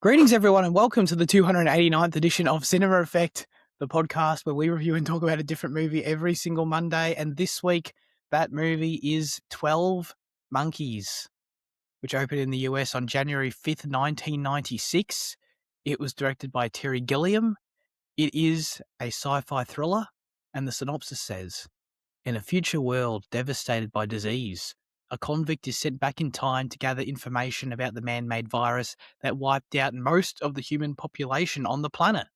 Greetings, everyone, and welcome to the 289th edition of Cinema Effect, the podcast where we review and talk about a different movie every single Monday. And this week, that movie is 12 Monkeys, which opened in the US on January 5th, 1996. It was directed by Terry Gilliam. It is a sci-fi thriller, and the synopsis says, in a future world devastated by disease, a convict is sent back in time to gather information about the man-made virus that wiped out most of the human population on the planet.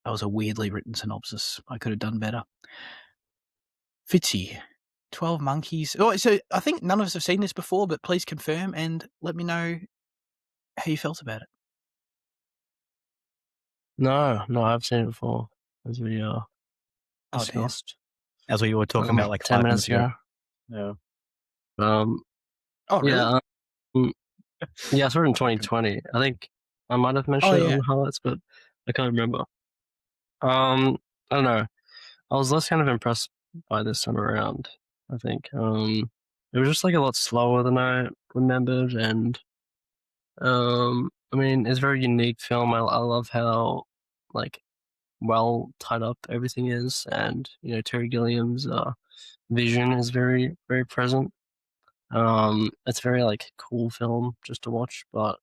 That was a weirdly written synopsis. I could have done better. Fitzy, 12 Monkeys. Oh, so I think none of us have seen this before, but please confirm and let me know how you felt about it. No, I've seen it before. As we discussed. As we were talking about like 10 5 minutes minutes ago. Yeah. Really? Yeah, I saw it in 2020. I think I might have mentioned it on the highlights, but I can't remember. I don't know. I was less kind of impressed by this time around, I think. It was just like a lot slower than I remembered, and I mean, it's a very unique film. I love how like well tied up everything is, and you know, Terry Gilliam's vision is very, very present. It's a very like cool film just to watch, but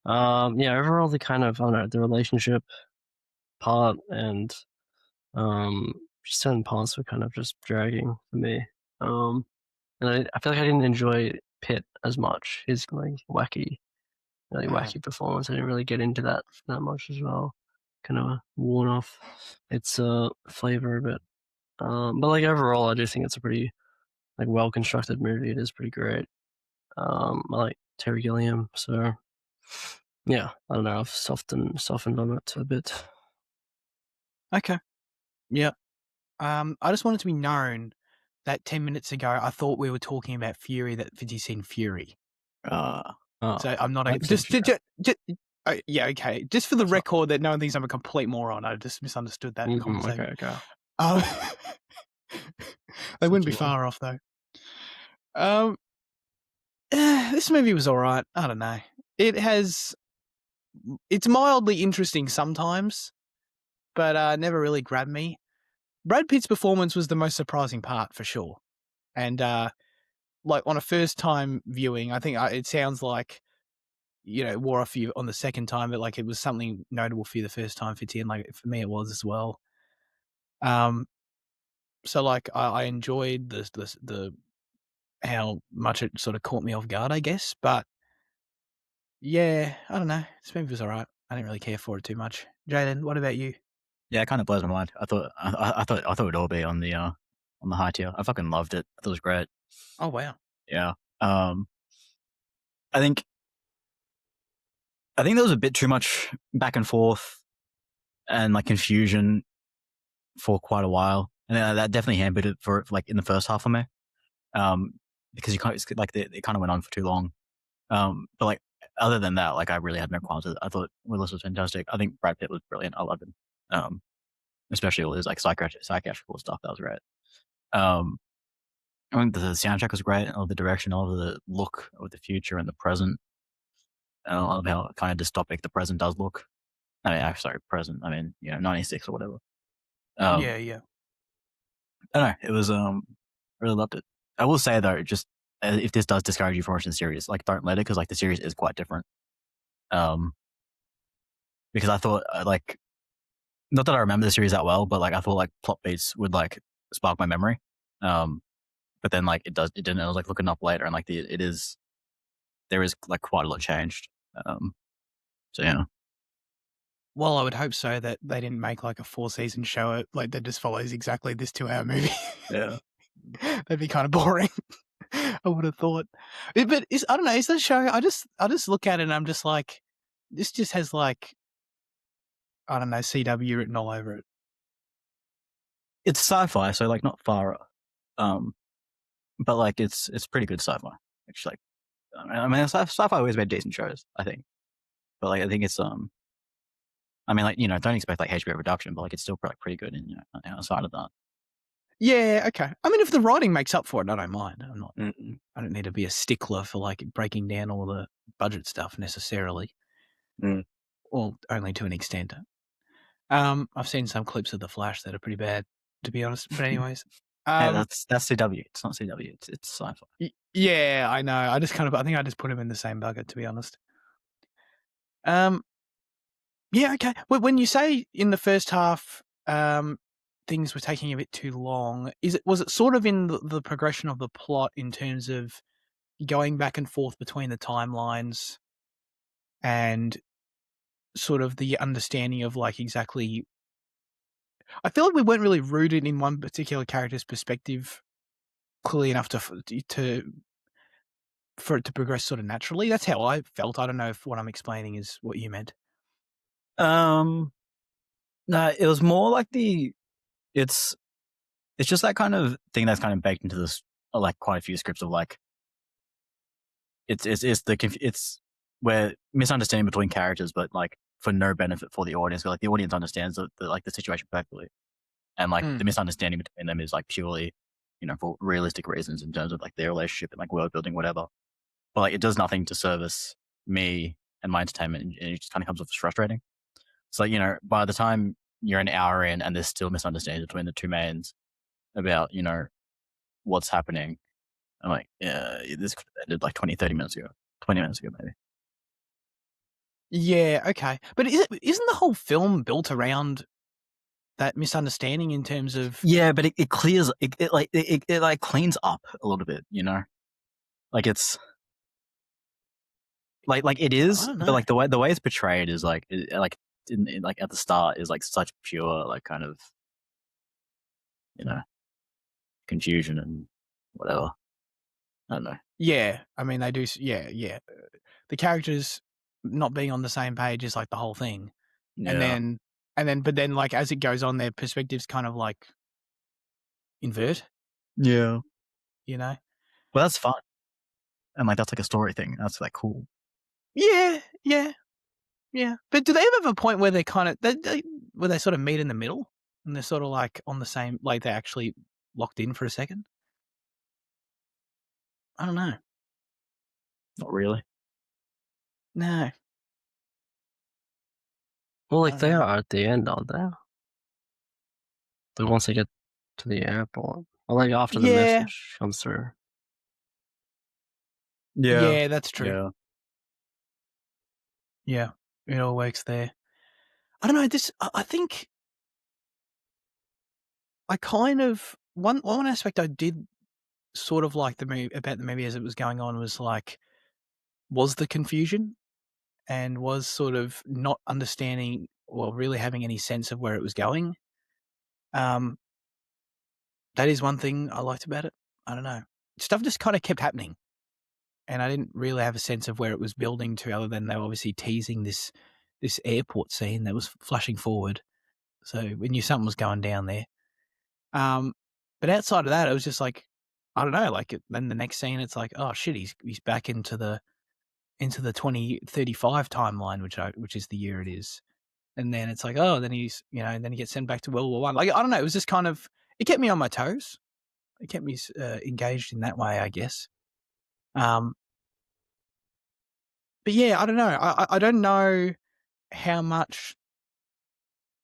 yeah, overall the kind of, I don't know, the relationship part and just certain parts were kind of just dragging for me. And I feel like I didn't enjoy Pitt as much. His like wacky performance. I didn't really get into that much as well. Kind of worn off its flavor a bit. But like overall, I do think it's a pretty like well constructed movie. It is pretty great. I like Terry Gilliam, so yeah, I don't know. I've softened on it a bit. Okay. Yeah. I just wanted to be known that 10 minutes ago, I thought we were talking about Fury, that Fitzy's seen Fury. So I'm not yeah, okay. Just for the record that no one thinks I'm a complete moron. I just misunderstood that conversation. Okay. They wouldn't be far off though. This movie was all right. I don't know. It's mildly interesting sometimes, but never really grabbed me. Brad Pitt's performance was the most surprising part for sure. And like on a first time viewing, I think it sounds like, you know, wore off you on the second time, but like it was something notable for you the first time, Fitzy, and like for me it was as well. So like I enjoyed the how much it sort of caught me off guard, I guess. But yeah, I don't know. This movie was alright. I didn't really care for it too much. Jaden, what about you? Yeah, it kind of blows my mind. I thought it would all be on the high tier. I fucking loved it. I thought it was great. Oh wow. Yeah. I think there was a bit too much back and forth and like confusion for quite a while, and that definitely hampered it for like in the first half for me. Because it kind of went on for too long. But like other than that, like I really had no qualms with it. I thought Willis was fantastic. I think Brad Pitt was brilliant. I loved him. Especially all his like psychiatrical stuff. That was great. I think the soundtrack was great. All the direction, all of the look of the future and the present. I love how kind of dystopic the present does look. I mean, sorry, present. I mean, you know, 96 or whatever. Yeah. I don't know. It was really loved it. I will say though, just if this does discourage you from watching the series, like don't let it, because like the series is quite different. Because I thought like, not that I remember the series that well, but like I thought like plot beats would like spark my memory. But then like it didn't. I was like looking up later, and like there is like quite a lot changed. So yeah. Well, I would hope so that they didn't make like a 4-season show like that just follows exactly this 2-hour movie. Yeah. That'd be kind of boring. I would have thought. But I don't know, is that show, I just look at it and I'm just like, this just has like, I don't know, CW written all over it. It's sci-fi, so like not far off. But like it's pretty good sci-fi. Actually, like, I mean, sci-fi always made decent shows, I think. But like I think it's I mean, like, you know, don't expect like HBO production, but like it's still pretty good in, you know, outside of that. Yeah, okay. I mean, if the writing makes up for it, I don't mind. I'm not. Mm-mm. I don't need to be a stickler for like breaking down all the budget stuff necessarily, or only to an extent. I've seen some clips of The Flash that are pretty bad, to be honest. But anyways, Hey, that's CW. It's not CW. It's sci-fi. Yeah, I know. I think I just put them in the same bucket, to be honest. Yeah, okay. When you say in the first half, things were taking a bit too long, was it sort of in the progression of the plot in terms of going back and forth between the timelines and sort of the understanding of like exactly? I feel like we weren't really rooted in one particular character's perspective clearly enough for it to progress sort of naturally. That's how I felt. I don't know if what I'm explaining is what you meant. No, it was more like it's just that kind of thing that's kind of baked into this, like quite a few scripts of like, it's where misunderstanding between characters, but like for no benefit for the audience. Like the audience understands the situation perfectly, and like the misunderstanding between them is like purely, for realistic reasons in terms of like their relationship and like world building, whatever. But like it does nothing to service me and my entertainment, and it just kind of comes off as frustrating. So by the time you're an hour in and there's still misunderstanding between the two mains about what's happening, I'm like, yeah, this could have ended like 20 minutes ago maybe. Yeah, okay. But isn't the whole film built around that misunderstanding in terms of? Yeah, but it clears it like cleans up a little bit, like it's like it is, but like the way it's portrayed is like like at the start is like such pure like kind of confusion and whatever. I don't know. Yeah, I mean they do. Yeah. The characters not being on the same page is like the whole thing, Yeah. but then like as it goes on, their perspectives kind of like invert. Yeah. Well, that's fun, and like that's like a story thing. That's like cool. Yeah. But do they ever have a point where they kind of where they sort of meet in the middle and they're sort of like on the same, like they're actually locked in for a second? I don't know. Not really. No. Well, like they are at the end, aren't they? Like once they get to the airport, or like after the message comes through. Yeah, that's true. Yeah, it all works there. I don't know. I think I kind of one aspect I did sort of like about the movie as it was going on was the confusion and was sort of not understanding or really having any sense of where it was going. That is one thing I liked about it. I don't know. Stuff just kind of kept happening, and I didn't really have a sense of where it was building to, other than they were obviously teasing this airport scene that was flashing forward. So we knew something was going down there. But outside of that, it was just like, I don't know, like then the next scene, it's like, oh shit, he's back into the 2035 timeline, which is the year it is. And then it's like, oh, then he's, and then he gets sent back to World War One. Like, I don't know. It was just kind of, it kept me on my toes. It kept me engaged in that way, I guess. But yeah, I don't know. I don't know how much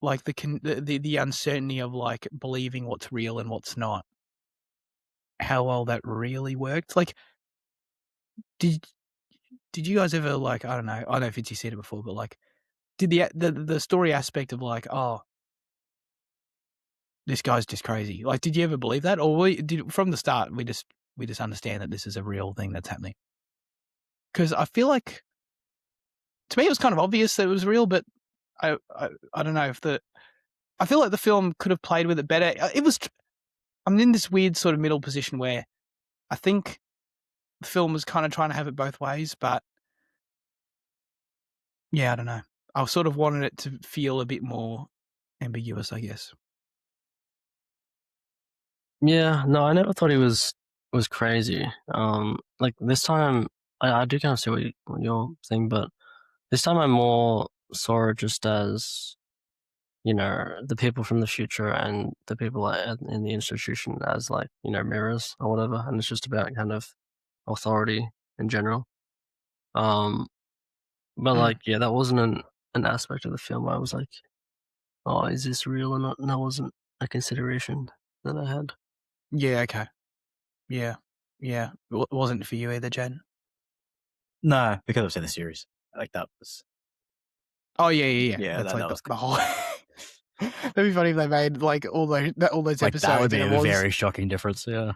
like the uncertainty of like believing what's real and what's not, how well that really worked. Like, did you guys ever like, I don't know if you've seen it before, but like, did the story aspect of like, oh, this guy's just crazy. Like, did you ever believe that, or from the start we just understand that this is a real thing that's happening? Because I feel like, to me, it was kind of obvious that it was real, but I don't know if I feel like the film could have played with it better. I'm in this weird sort of middle position where I think the film was kind of trying to have it both ways, but yeah, I don't know. I sort of wanted it to feel a bit more ambiguous, I guess. Yeah, no, I never thought he was crazy. Like this time, I do kind of see what you're saying, but this time I more saw it just as the people from the future and the people in the institution as like, mirrors or whatever. And it's just about kind of authority in general. But like, yeah, that wasn't an aspect of the film where I was like, oh, is this real or not? And that wasn't a consideration that I had. Yeah, okay. Yeah. Yeah. It wasn't for you either, Jen? No, because I've seen the series. Like that was. Oh yeah. Yeah, That's that like was the whole. That'd be funny if they made like all those like episodes. that would be and a it was, very shocking difference. Yeah.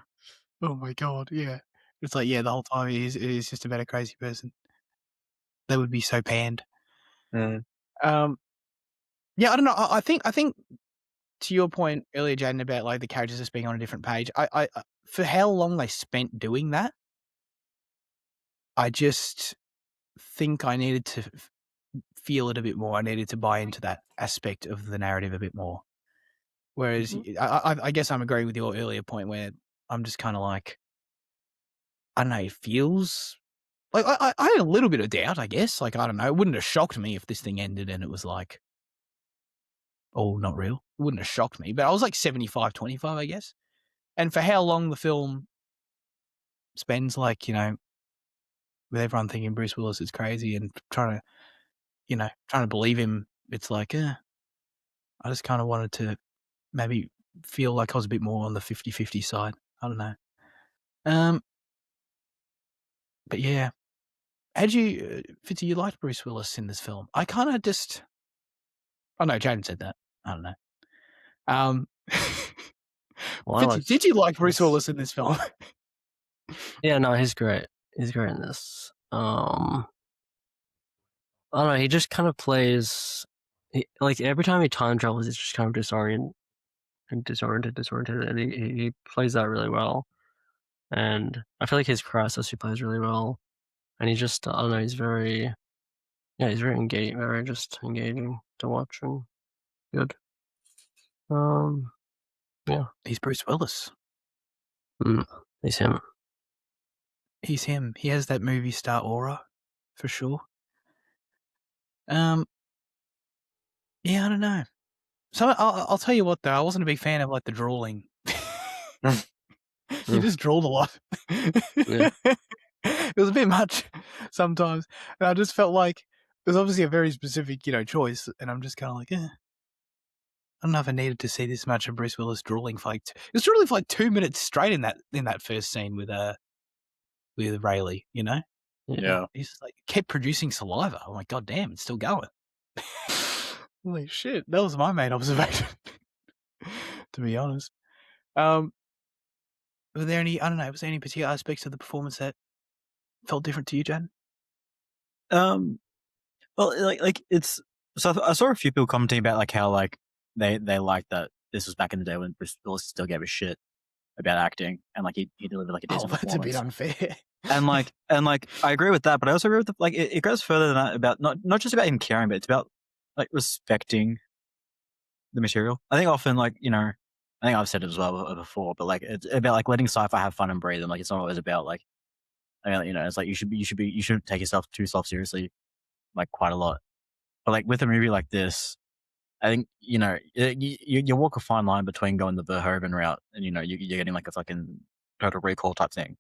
oh my god, yeah. It's like, yeah, the whole time it is just about a crazy person. They would be so panned. Mm. Yeah, I don't know. I think to your point earlier, Jaden, about like the characters just being on a different page. I for how long they spent doing that, I just think I needed to feel it a bit more. I needed to buy into that aspect of the narrative a bit more. Whereas I guess I'm agreeing with your earlier point where I'm just kind of like, I don't know, it feels like I had a little bit of doubt, I guess. Like, I don't know, it wouldn't have shocked me if this thing ended and it was like, oh, not real. It wouldn't have shocked me, but I was like 75-25, I guess. And for how long the film spends, like, with everyone thinking Bruce Willis is crazy and trying to believe him, it's like, I just kind of wanted to maybe feel like I was a bit more on the 50-50 side. I don't know. But yeah. Had you, Fitzy, you liked Bruce Willis in this film? I kind of just, oh no, Jaden said that. I don't know. Fitzy, did you like Bruce Willis in this film? Yeah, no, he's great. He's great in this. I don't know, he just kind of plays, like every time he time travels, he's just kind of disoriented, and he plays that really well. And I feel like his crisis he plays really well. And he just, I don't know, he's very engaging, engaging to watch and good. Yeah. He's Bruce Willis. He's him. He's him. He has that movie star aura, for sure. Yeah, I don't know. So I'll tell you what though, I wasn't a big fan of like the drooling. He just drooled a lot. Yeah. It was a bit much sometimes, and I just felt like it was obviously a very specific, choice, and I'm just kind of like, I don't know if I needed to see this much of Bruce Willis drooling for like. It was drooling for like 2 minutes straight in that first scene with Rayleigh, Yeah. He's just like kept producing saliva. I'm like, god damn, it's still going. Holy shit, that was my main observation. To be honest, were there any? I don't know. Was there any particular aspects of the performance that felt different to you, Jen? Well, like it's. So I saw a few people commenting about like how like they liked that this was back in the day when Bruce Willis still gave a shit about acting and like he delivered like a decent performance. That's a bit unfair. and like I agree with that, but I also agree with like it goes further than that about not just about him caring, but it's about like respecting the material. I think often like I think I've said it as well before, but like it's about like letting sci-fi have fun and breathe, and like it's not always about like it's like you shouldn't take yourself too self-seriously like quite a lot. But like with a movie like this, I think you walk a fine line between going the Verhoeven route and you're getting like a fucking Total Recall type thing.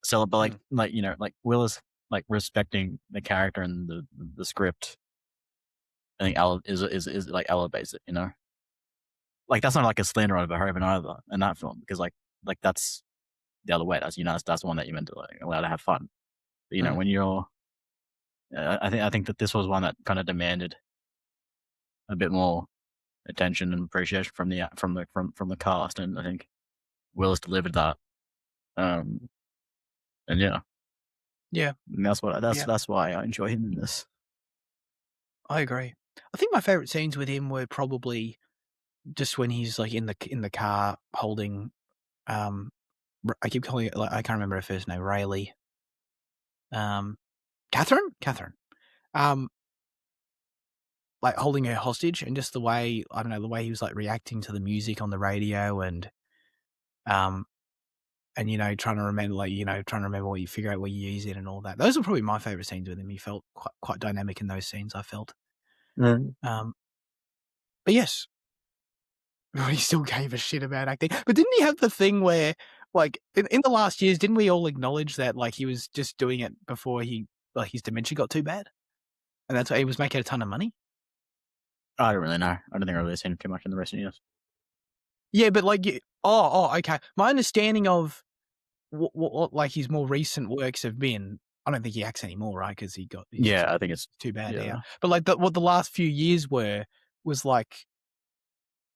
So, but like Willis like respecting the character and the script, I think is like elevates it. Like that's not like a slander on Verhoeven either in that film, because like that's the other way. That's that's the one that you meant to like allow to have fun. But, when you're, I think that this was one that kind of demanded a bit more attention and appreciation from the cast, and I think Willis delivered that. And yeah, and that's why I enjoy him in this. I agree. I think my favorite scenes with him were probably just when he's like in the car holding, I keep calling it, like, I can't remember her first name, Rayleigh. Catherine, like holding her hostage, and just the way, I don't know, the way he was like reacting to the music on the radio, and trying to remember what you figure out what you use it and all that. Those were probably my favorite scenes with him. He felt quite dynamic in those scenes, I felt. But yes, he still gave a shit about acting. But didn't he have the thing where, like, in the last years, didn't we all acknowledge that, like, he was just doing it before his dementia got too bad? And that's why he was making a ton of money? I don't really know. I don't think I've really seen him too much in the recent years. Yeah, but, like, okay. My understanding of what like, his more recent works have been, I don't think he acts anymore, right? Because I think it's too bad yeah. now. But, like, what the last few years was, like,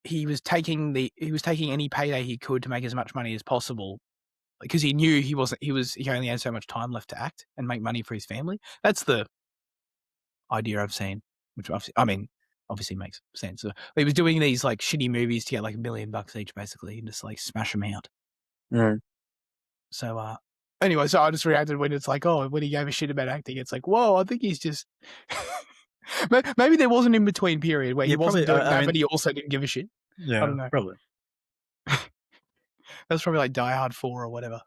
he was taking any payday he could to make as much money as possible because he knew he only had so much time left to act and make money for his family. That's the idea I've seen, which obviously makes sense. So he was doing these like shitty movies to get like $1 million each, basically, and just like smash them out. Mm. So, anyway, so I just reacted when it's like, oh, when he gave a shit about acting, it's like, whoa, I think he's just. Maybe there was an in between period where he wasn't doing that, but he also didn't give a shit. Yeah, I don't know. Probably. That's probably like Die Hard 4 or whatever,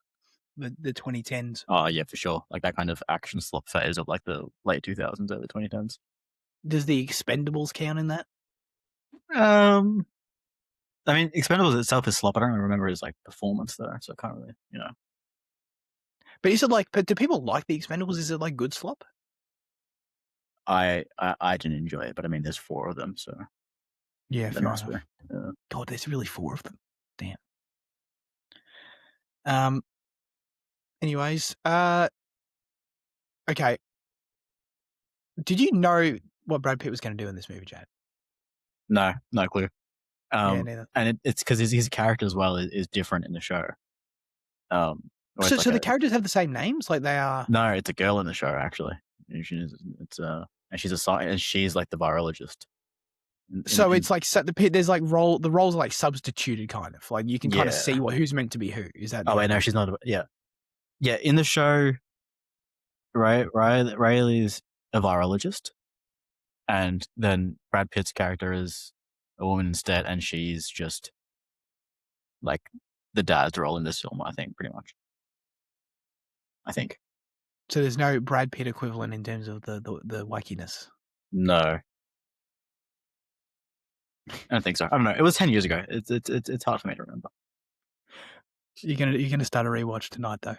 the 2010s. Oh yeah, for sure. Like that kind of action slop phase of like the late 2000s, early 2010s. Does the Expendables count in that? I mean, Expendables itself is slop. I don't remember his like performance though, so I can't really, But is it like? But do people like the Expendables? Is it like good slop? I didn't enjoy it, but I mean, there's 4 of them, so yeah, there must be. God, there's really 4 of them. Damn. Anyways, okay. Did you know what Brad Pitt was going to do in this movie, Jad? No clue. Yeah, neither. And it's because his character as well is different in the show. So the characters have the same names, like they are. No, it's a girl in the show actually. And she's like the virologist. So it's like there's like the roles are like substituted, kind of like you can kind of see who's meant to be who. Is that? Oh wait, no, she's not. Yeah. In the show, Riley's a virologist, and then Brad Pitt's character is a woman instead, and she's just like the dad's role in this film. I think pretty much. So there's no Brad Pitt equivalent in terms of the wackiness. No. I don't think so. I don't know. It was 10 years ago. It's hard for me to remember. You're gonna start a rewatch tonight, though.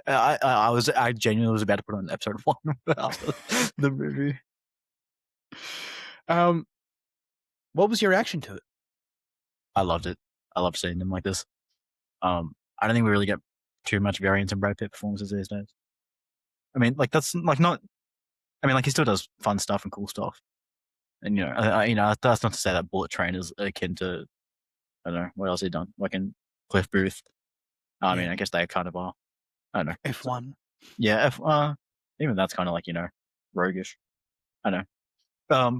I genuinely was about to put on episode 1 after the movie. What was your reaction to it? I loved it. I love seeing them like this. I don't think we really get too much variance in Brad Pitt performances these days. I mean, like that's like not. I mean, like he still does fun stuff and cool stuff. And that's not to say that Bullet Train is akin to, I don't know, what else he done? Like in Cliff Booth. I mean, I guess they kind of are. I don't know. F1. Yeah, even that's kind of like, roguish. I know. But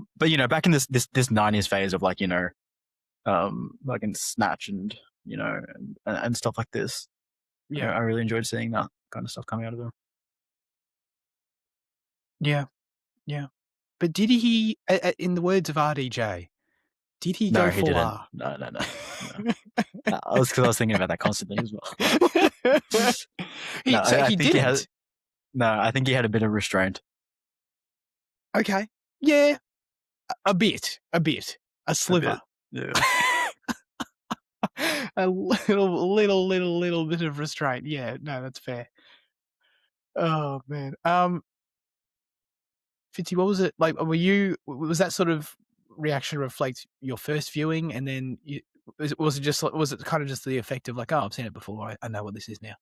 back in this 90s phase of like, like in Snatch and and stuff like this. Yeah, I really enjoyed seeing that kind of stuff coming out of him. Yeah. But did he, in the words of RDJ, did he go full R? No. Because I was thinking about that constantly as well. He didn't. I think he had a bit of restraint. Okay. Yeah. A bit. A sliver. Yeah. A little bit of restraint. Yeah, no, that's fair. Oh man. Fitzy, what was it like? Was that sort of reaction reflect your first viewing, and then was it kind of just the effect of like, oh, I've seen it before, I know what this is now?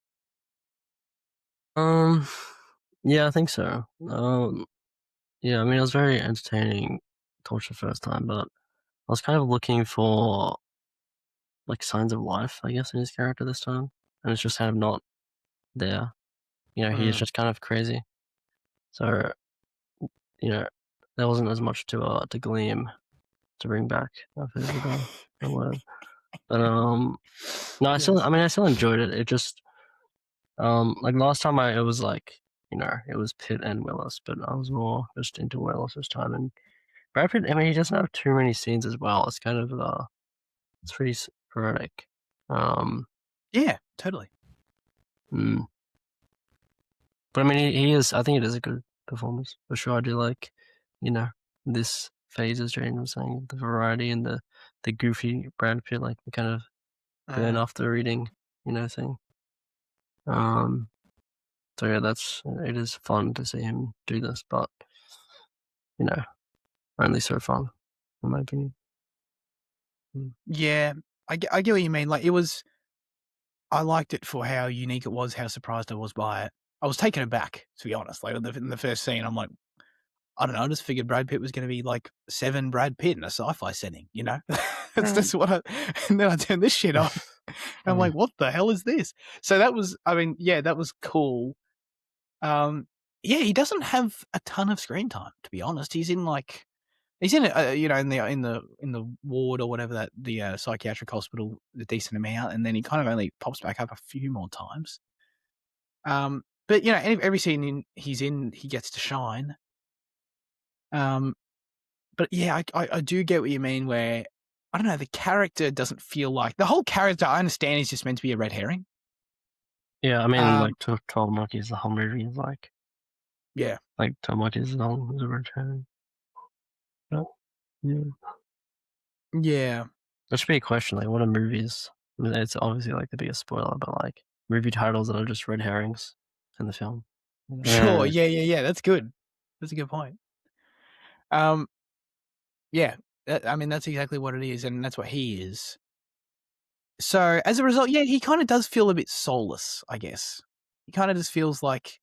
Yeah, I think so. Yeah, I mean, it was very entertaining to watch the first time, but I was kind of looking for like signs of life, I guess, in his character this time, and it's just kind of not there. He is just kind of crazy. So, there wasn't as much to Gilliam to bring back. The word. But no, I still enjoyed it. It just like last time it was like it was Pitt and Willis, but I was more just into Willis this time. And Brad Pitt, I mean, he doesn't have too many scenes as well. It's kind of it's pretty sporadic. Yeah, totally. But I mean, he is. I think it is a good performance for sure. I do like, this phases, Jane was saying, the variety and the goofy Brad Pitt, like the kind of burn after reading, thing. So yeah, it is fun to see him do this, but only so fun, in my opinion. Yeah, I get what you mean. Like, I liked it for how unique it was, how surprised I was by it. I was taken aback, to be honest. Like, in the first scene, I'm like, I don't know, I just figured Brad Pitt was going to be like 7 Brad Pitt in a sci-fi setting, That's just what and then I turned this shit off. And I'm like, what the hell is this? So that was, that was cool. He doesn't have a ton of screen time, to be honest. He's in in the ward or whatever, the psychiatric hospital, a decent amount, and then he kind of only pops back up a few more times. But every scene he's in, he gets to shine. But yeah, I do get what you mean. Where I don't know, the character doesn't feel like the whole character. I understand he's just meant to be a red herring. Yeah, I mean, like 12 Monkeys, the whole movie is like. Yeah. Like 12 Monkeys is a red herring. Yeah. Yeah. There should be a question, like, what are movies? I mean, it's obviously like the biggest spoiler, but like movie titles that are just red herrings in the film. Sure. Yeah. That's good. That's a good point. Yeah. I mean, that's exactly what it is, and that's what he is. So as a result, yeah, he kind of does feel a bit soulless, I guess. He kind of just feels like,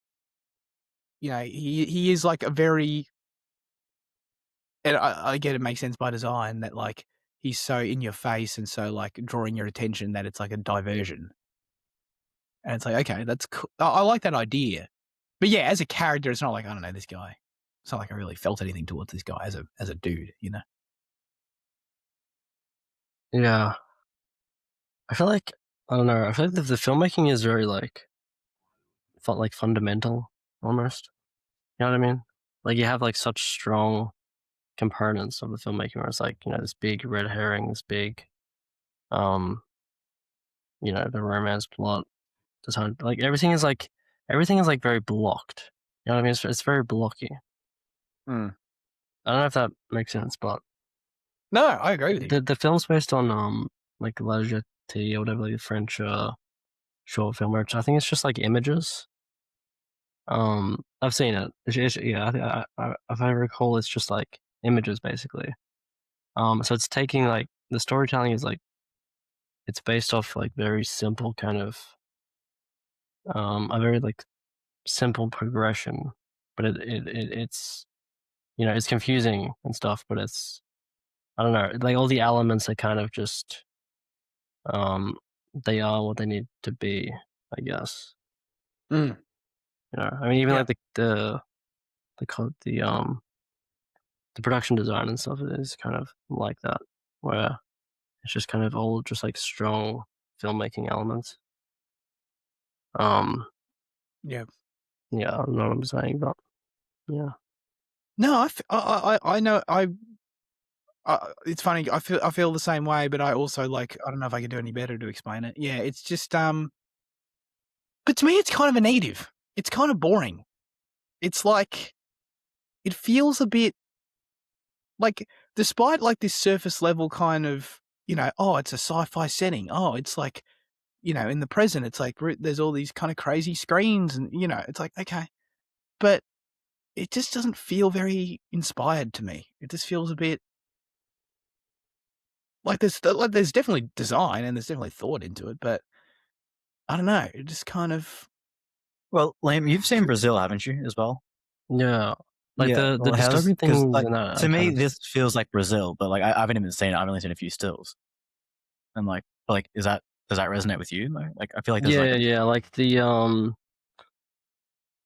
he is like a very, and I get it makes sense by design that like he's so in your face and so like drawing your attention that it's like a diversion. And it's like, okay, that's cool. I like that idea. But yeah, as a character, it's not like, I don't know, this guy. It's not like I really felt anything towards this guy as a dude, Yeah. I feel like, I don't know, I feel like the filmmaking is very like fundamental almost. You know what I mean? Like you have like such strong components of the filmmaking where it's like, this big red herring, this big, the romance plot, like everything is like very blocked. You know what I mean? It's very blocky. I don't know if that makes sense, but no, I agree with you. The film's based on like La Jetée or whatever, like the French short film, which I think it's just like images. I've seen it. Yeah, if I recall, it's just like images basically. So it's taking like the storytelling is like it's based off like very simple kind of a very like simple progression, but it's it's confusing and stuff, but it's I don't know, like all the elements are kind of just they are what they need to be, I guess. I mean, even like the production design and stuff is kind of like that, where it's just kind of all just like strong filmmaking elements. Yeah. Yeah, I don't know what I'm saying, but yeah. No, I know. It's funny. I feel the same way, but I also like. I don't know if I can do any better to explain it. Yeah, it's just But to me, it's kind of a native. It's kind of boring. It's like it feels a bit like, despite like this surface level kind of, oh, it's a sci-fi setting. Oh, it's like, in the present, it's like there's all these kind of crazy screens, and it's like, okay, but it just doesn't feel very inspired to me. It just feels a bit like there's definitely design and there's definitely thought into it, but I don't know. It just kind of. Well, Liam, you've seen Brazil, haven't you, as well? Yeah. Like the dystopian thing. Like, to me, this feels like Brazil, but like I haven't even seen it. I've only seen a few stills. And like does that resonate with you? Like I feel like there's yeah, like the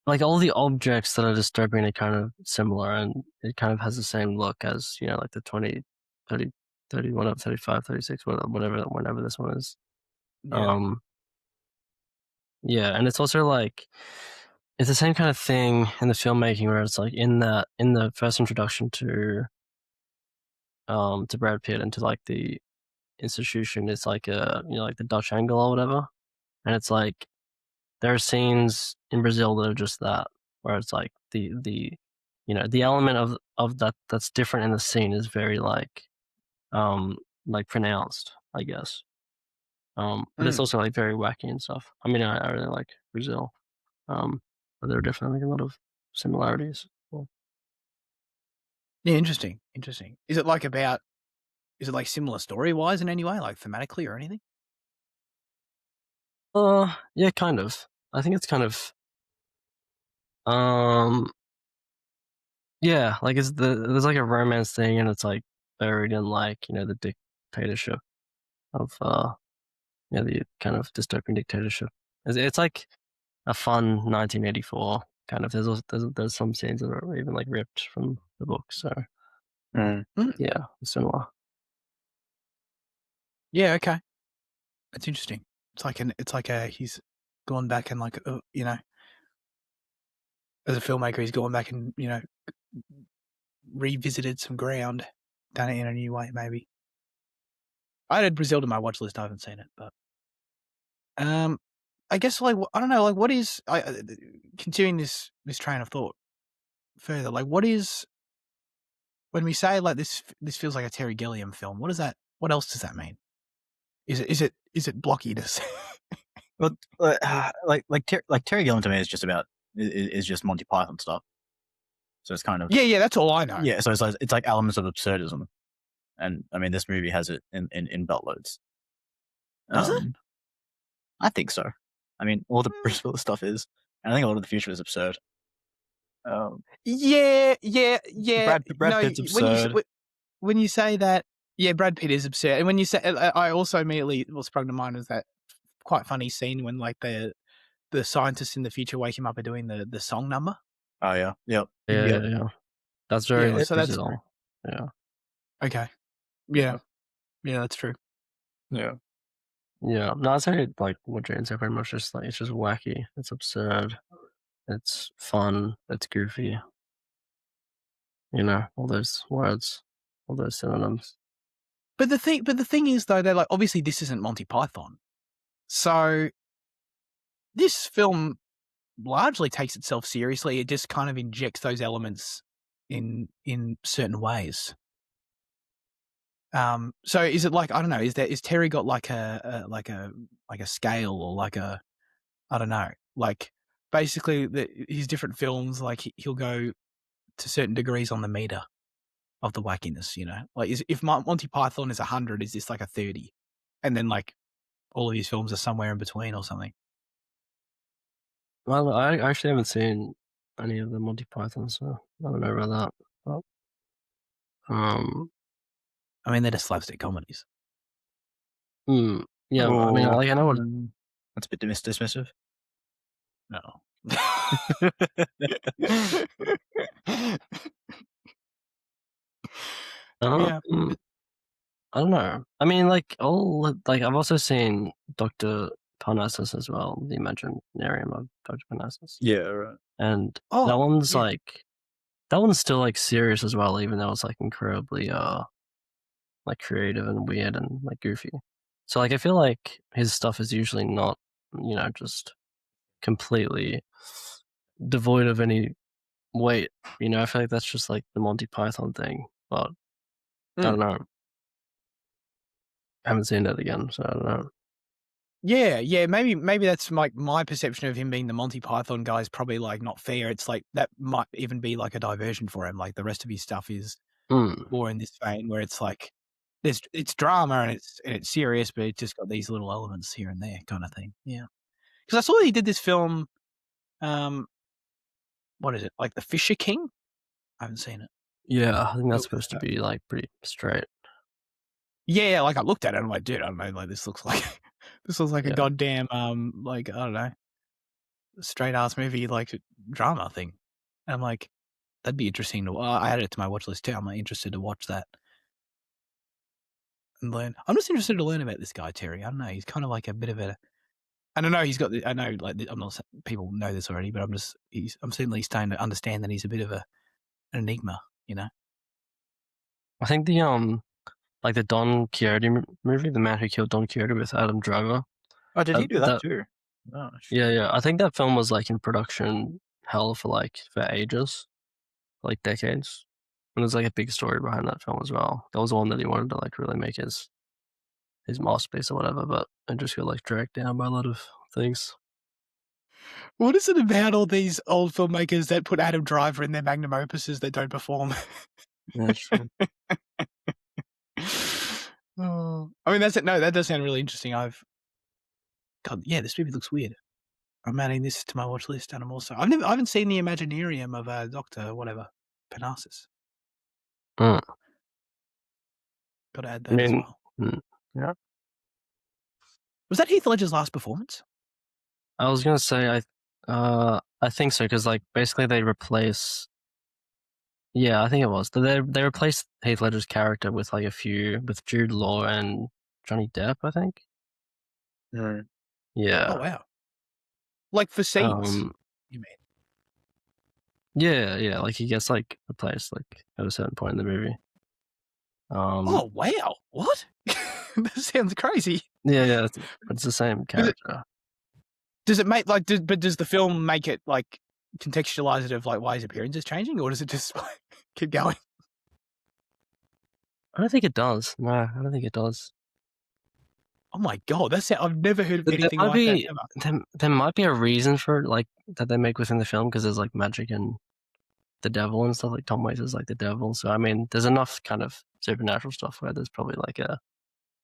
like all the objects that are dystopian are kind of similar, and it kind of has the same look as like the 20, 30, 31, 35, 36, whenever this one is. Yeah, and it's also like it's the same kind of thing in the filmmaking where it's like in the first introduction to Brad Pitt and to like the institution, it's like like the Dutch angle or whatever, and it's like there are scenes in Brazil that are just that, where it's like the element of of that's different in the scene is very like pronounced, I guess. But it's also like very wacky and stuff. I mean, I really like Brazil. But there are definitely a lot of similarities. Well, Yeah, interesting. Is it like similar story wise in any way, like thematically or anything? yeah, kind of. I think it's kind of yeah, like there's like a romance thing, and it's like buried in like the dictatorship of the kind of dystopian dictatorship. It's like a fun 1984 kind of. There's some scenes that are even like ripped from the book, so yeah, similar. Yeah, okay, that's interesting. It's like he's gone back and like as a filmmaker, he's gone back and revisited some ground, done it in a new way, maybe. I added Brazil to my watch list. I haven't seen it, but I guess like I don't know, like what is continuing this train of thought further? Like, what is when we say like this feels like a Terry Gilliam film? What else does that mean? Is it blockiness? But like Terry Gilliam to me is just Monty Python stuff. So it's kind of yeah, that's all I know. Yeah, so it's like elements of absurdism, and I mean this movie has it in beltloads. Does it? I think so. I mean, all the Bruce Willis stuff is, and I think a lot of the future is absurd. Yeah. Brad Pitt's absurd. When you say that, yeah, Brad Pitt is absurd. And when you say, I also immediately what sprung to mind was that quite funny scene when like the scientists in the future wake him up are doing the song number. Oh yeah, yep. Yeah. That's very like so Brazil. Yeah. Okay. Yeah, that's true. Yeah. Yeah. No, I'd say like what Jane said, very much just like it's just wacky. It's absurd. It's fun. It's goofy. All those words, all those synonyms. But the thing is though, they're like obviously this isn't Monty Python, so this film largely takes itself seriously. It just kind of injects those elements in certain ways. So is it like I don't know? Is Terry got like a scale or like a I don't know, like basically his different films like he'll go to certain degrees on the meter of the wackiness, like if Monty Python is 100, is this like a 30, and then like all of these films are somewhere in between or something? Well, I actually haven't seen any of the Monty Python, so I don't know about that. But, I mean, they're just slapstick comedies. Yeah, I mean, like I know what. That's a bit dismissive. No. Yeah. I don't know. I mean, like I've also seen Dr. Parnassus as well, the Imaginarium of Dr. Parnassus. Yeah, right. And that one's like that one's still like serious as well, even though it's like incredibly like creative and weird and like goofy. So like I feel like his stuff is usually not, just completely devoid of any weight. I feel like that's just like the Monty Python thing. But I don't know. I haven't seen it again, so I don't know. Yeah, maybe that's like my perception of him being the Monty Python guy is probably like not fair. It's like that might even be like a diversion for him. Like the rest of his stuff is more in this vein where it's like it's drama and it's serious, but it's just got these little elements here and there kind of thing. Yeah, because I saw he did this film. What is it, like The Fisher King? I haven't seen it. Yeah, I think that's supposed to be like pretty straight. Yeah, like I looked at it and I'm like, dude, I don't know, like this looks like a goddamn like I don't know, straight ass movie like drama thing. And I'm like, that'd be interesting to. I added it to my watch list too. I'm like, interested to watch that and learn. I'm just interested to learn about this guy Terry. I don't know. He's kind of like a bit of a. And I know he's got. I know like I'm not. People know this already, but I'm certainly starting to understand that he's a bit of an enigma. I think the like the Don Quixote movie, The Man Who Killed Don Quixote with Adam Driver. Oh, did he do that too? Oh, yeah. I think that film was like in production hell for ages, like decades. And there's like a big story behind that film as well. That was the one that he wanted to like really make his masterpiece or whatever, but it just got like dragged down by a lot of things. What is it about all these old filmmakers that put Adam Driver in their magnum opuses that don't perform? Yeah, true. Oh, I mean, that's it. No, that does sound really interesting. God, yeah, this movie looks weird. I'm adding this to my watch list, and I haven't seen the Imaginarium of Dr. whatever, Parnassus. Mm. Got to add that as well. Yeah. Was that Heath Ledger's last performance? I was gonna say I think so, because like basically they replace. Yeah, I think it was. They replaced Heath Ledger's character with like with Jude Law and Johnny Depp, I think. Yeah. Oh wow. Like for scenes, you mean? Yeah, like he gets like replaced like at a certain point in the movie. Oh wow! What? That sounds crazy. Yeah, it's the same character. Does it make like? But does the film make it like contextualize it of like why his appearance is changing, or does it just keep going? I don't think it does. No, I don't think it does. Oh my god, I've never heard of anything like that ever. There might be a reason for it, like that they make within the film, because there's like magic and the devil and stuff. Like Tom Waits is like the devil, so I mean, there's enough kind of supernatural stuff where there's probably like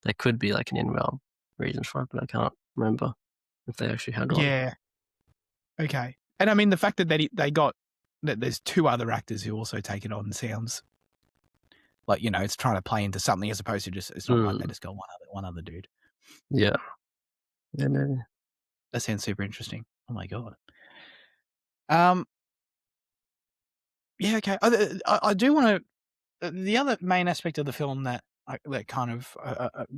there could be like an in-realm reason for it, but I can't remember if they actually had one. Yeah. Okay, and I mean the fact that they got that there's two other actors who also take it on sounds like, you know, it's trying to play into something as opposed to just it's not like they just got one other dude. Yeah, maybe. That sounds super interesting. Oh my god. Yeah, okay. I do want to. The other main aspect of the film that kind of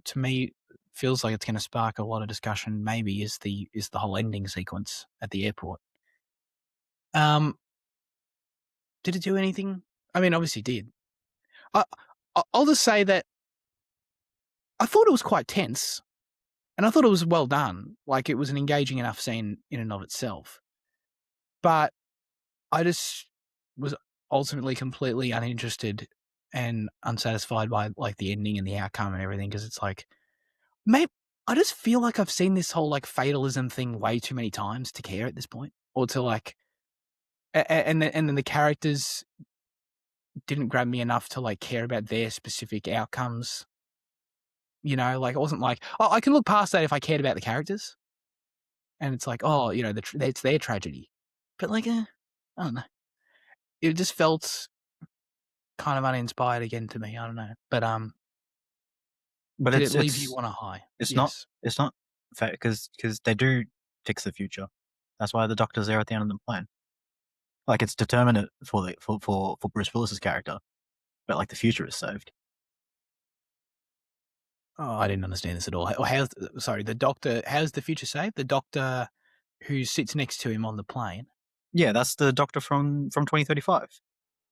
to me feels like it's going to spark a lot of discussion maybe is the whole ending sequence at the airport. Did it do anything? I mean, obviously it did. I'll just say that I thought it was quite tense, and I thought it was well done. Like it was an engaging enough scene in and of itself, but I just was ultimately completely uninterested and unsatisfied by like the ending and the outcome and everything, because it's like, maybe I just feel like I've seen this whole like fatalism thing way too many times to care at this point, or to like, and then the characters didn't grab me enough to like care about their specific outcomes. You know, like it wasn't like, oh, I can look past that if I cared about the characters, and it's like, oh, you know, it's their tragedy, but like, I don't know, it just felt kind of uninspired again to me. I don't know, but did it leave you on a high? It's not fair because they do fix the future. That's why the Doctor's there at the end of the plane. Like it's determinate for Bruce Willis's character, but like the future is saved. Oh, I didn't understand this at all. The Doctor? How's the future saved? The Doctor who sits next to him on the plane. Yeah, that's the Doctor from 2035.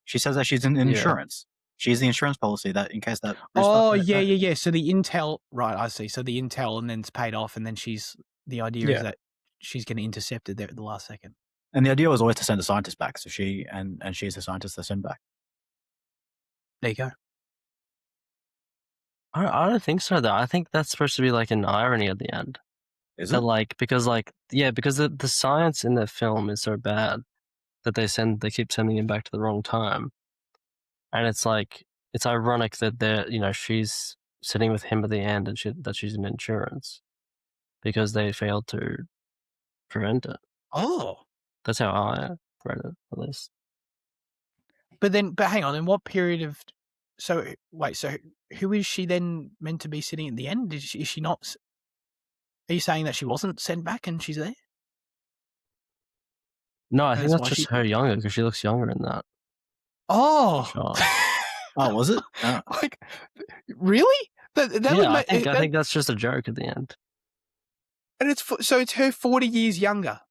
She says that she's in insurance. She's the insurance policy that in case that. Yeah. So the intel, right? I see. So the intel, and then it's paid off, and then the idea is that she's going to intercept it there at the last second. And the idea was always to send a scientist back. So she's the scientist they send back. There you go. I don't think so though. I think that's supposed to be like an irony at the end. Is it? Like because the science in the film is so bad that they keep sending him back to the wrong time, and it's like it's ironic that she's sitting with him at the end and that she's in insurance because they failed to prevent it. Oh, that's how I read it at least. But hang on. In what period of? So wait. So who is she then meant to be sitting at the end? Is she not? Are you saying that she wasn't sent back and she's there? No, I think that's just her younger because she looks younger in that. Oh. Oh, was it? Oh. Like, really? I think that's just a joke at the end. And it's her 40 years younger.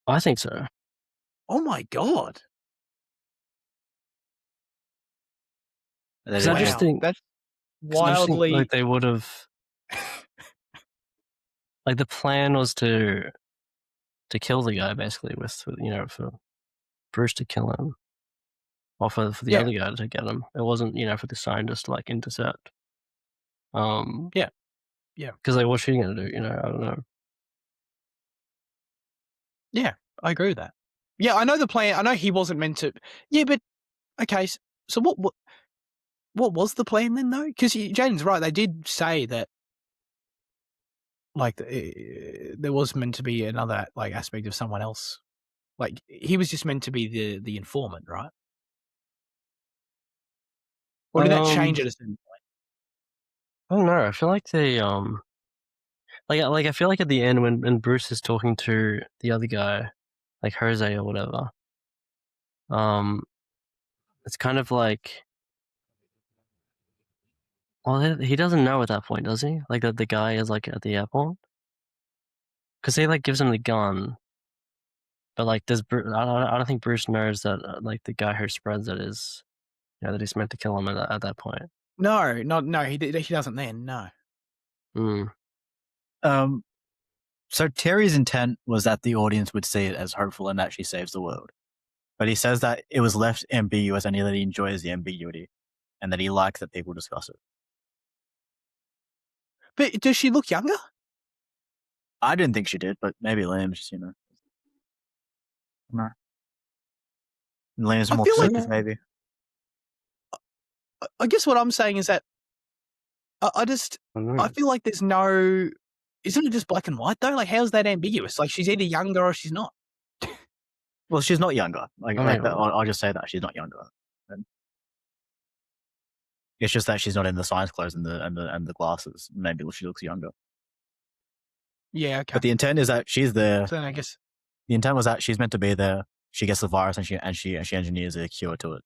I think so. Oh my god. I just think that's wildly. Like they would have. Like the plan was to kill the guy basically for Bruce to kill him. or for the other guy to get him. It wasn't, for the scientist to like intercept. Yeah. Because like, what's she gonna do? I don't know. Yeah, I agree with that. Yeah, I know the plan. I know he wasn't meant to. Yeah, but okay. So what was the plan then, though? Because Jaden's right. They did say that, like, there was meant to be another like aspect of someone else. Like, he was just meant to be the informant, right? Or did that change at a certain point? I don't know. I feel like they like I feel like at the end when Bruce is talking to the other guy, like Jose or whatever, it's kind of like, well, he doesn't know at that point, does he? Like that the guy is like at the airport, because he like gives him the gun, but like I don't think Bruce knows that like the guy who spreads it is, that he's meant to kill him at that point. No, he doesn't then. No. So Terry's intent was that the audience would see it as hopeful and that she saves the world. But he says that it was left ambiguous and that he enjoys the ambiguity and that he likes that people discuss it. But does she look younger? I didn't think she did, but maybe Liam's just, No. Liam's more perceptive, maybe. I guess what I'm saying is that I feel like there's no... Isn't it just black and white, though? Like, how's that ambiguous? Like, she's either younger or she's not. Well, she's not younger. I'll just say that she's not younger. It's just that she's not in the science clothes and the glasses. Maybe she looks younger. Yeah, okay. But the intent is that she's there. So then I guess the intent was that she's meant to be there. She gets the virus and she engineers a cure to it.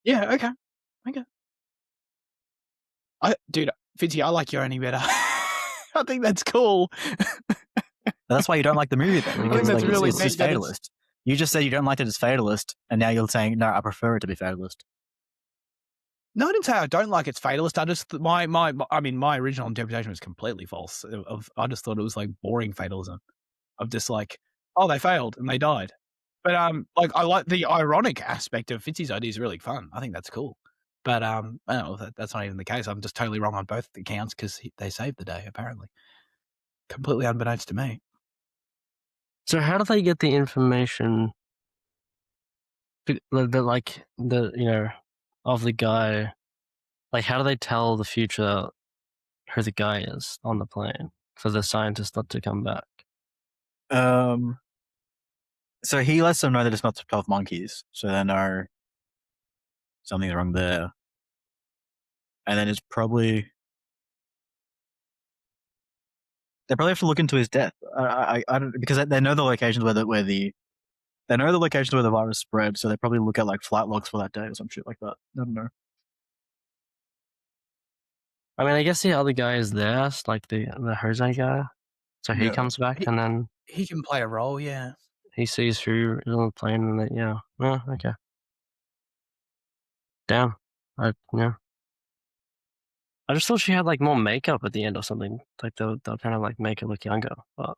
Yeah. Okay. Dude, Fitzy, I like your better. I think that's cool. That's why you don't like the movie, then. Because that's really it's fatalist. You just said you don't like it as fatalist, and now you're saying, no, I prefer it to be fatalist. No, I didn't say I don't like it's fatalist. I just my original interpretation was completely false. I just thought it was like boring fatalism. Of just like, oh, they failed and they died. But like I like the ironic aspect of Fitzy's idea is really fun. I think that's cool. But I don't know if that's not even the case. I'm just totally wrong on both accounts because they saved the day, apparently. Completely unbeknownst to me. So how do they get the information of the guy? Like, how do they tell the future who the guy is on the plane for the scientist not to come back? So he lets them know that it's not the 12 monkeys, so they know something's wrong there. And then it's probably... They probably have to look into his death. I don't, because they know the locations where the virus spread, so they probably look at like flight logs for that day or some shit like that. I don't know. I mean, I guess the other guy is there, like the Jose guy. So he comes back and then he can play a role, yeah. He sees who is on the plane and that, yeah. Oh, okay. Damn. I just thought she had like more makeup at the end or something. Like they'll kind of like make her look younger. But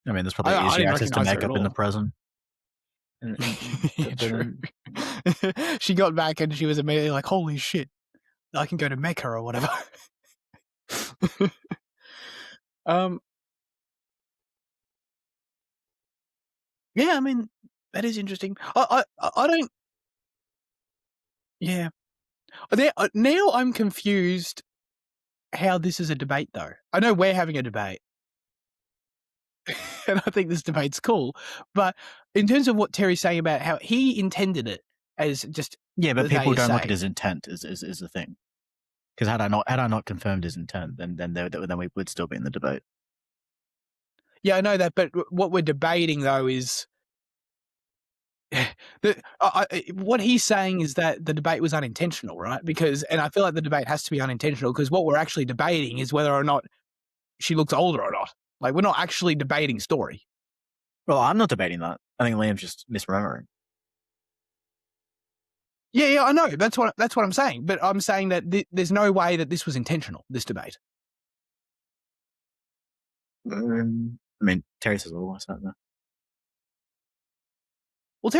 I mean, there's probably easier access to makeup in the present. True. She got back and she was immediately like, holy shit, I can go to Mecca or whatever. Yeah, I mean, that is interesting. I don't... Yeah. Now I'm confused how this is a debate, though. I know we're having a debate. And I think this debate's cool. But in terms of what Terry's saying about how he intended it as just... Yeah, but people don't look at his intent is the thing. Because had I not confirmed his intent, then we would still be in the debate. Yeah, I know that, but what we're debating, though, is... what he's saying is that the debate was unintentional, right? And I feel like the debate has to be unintentional because what we're actually debating is whether or not she looks older or not. Like, we're not actually debating story. Well, I'm not debating that. I think Liam's just misremembering. Yeah, I know. That's what I'm saying. But I'm saying that there's no way that this was intentional, this debate. I mean, Terry says otherwise, don't they? Well,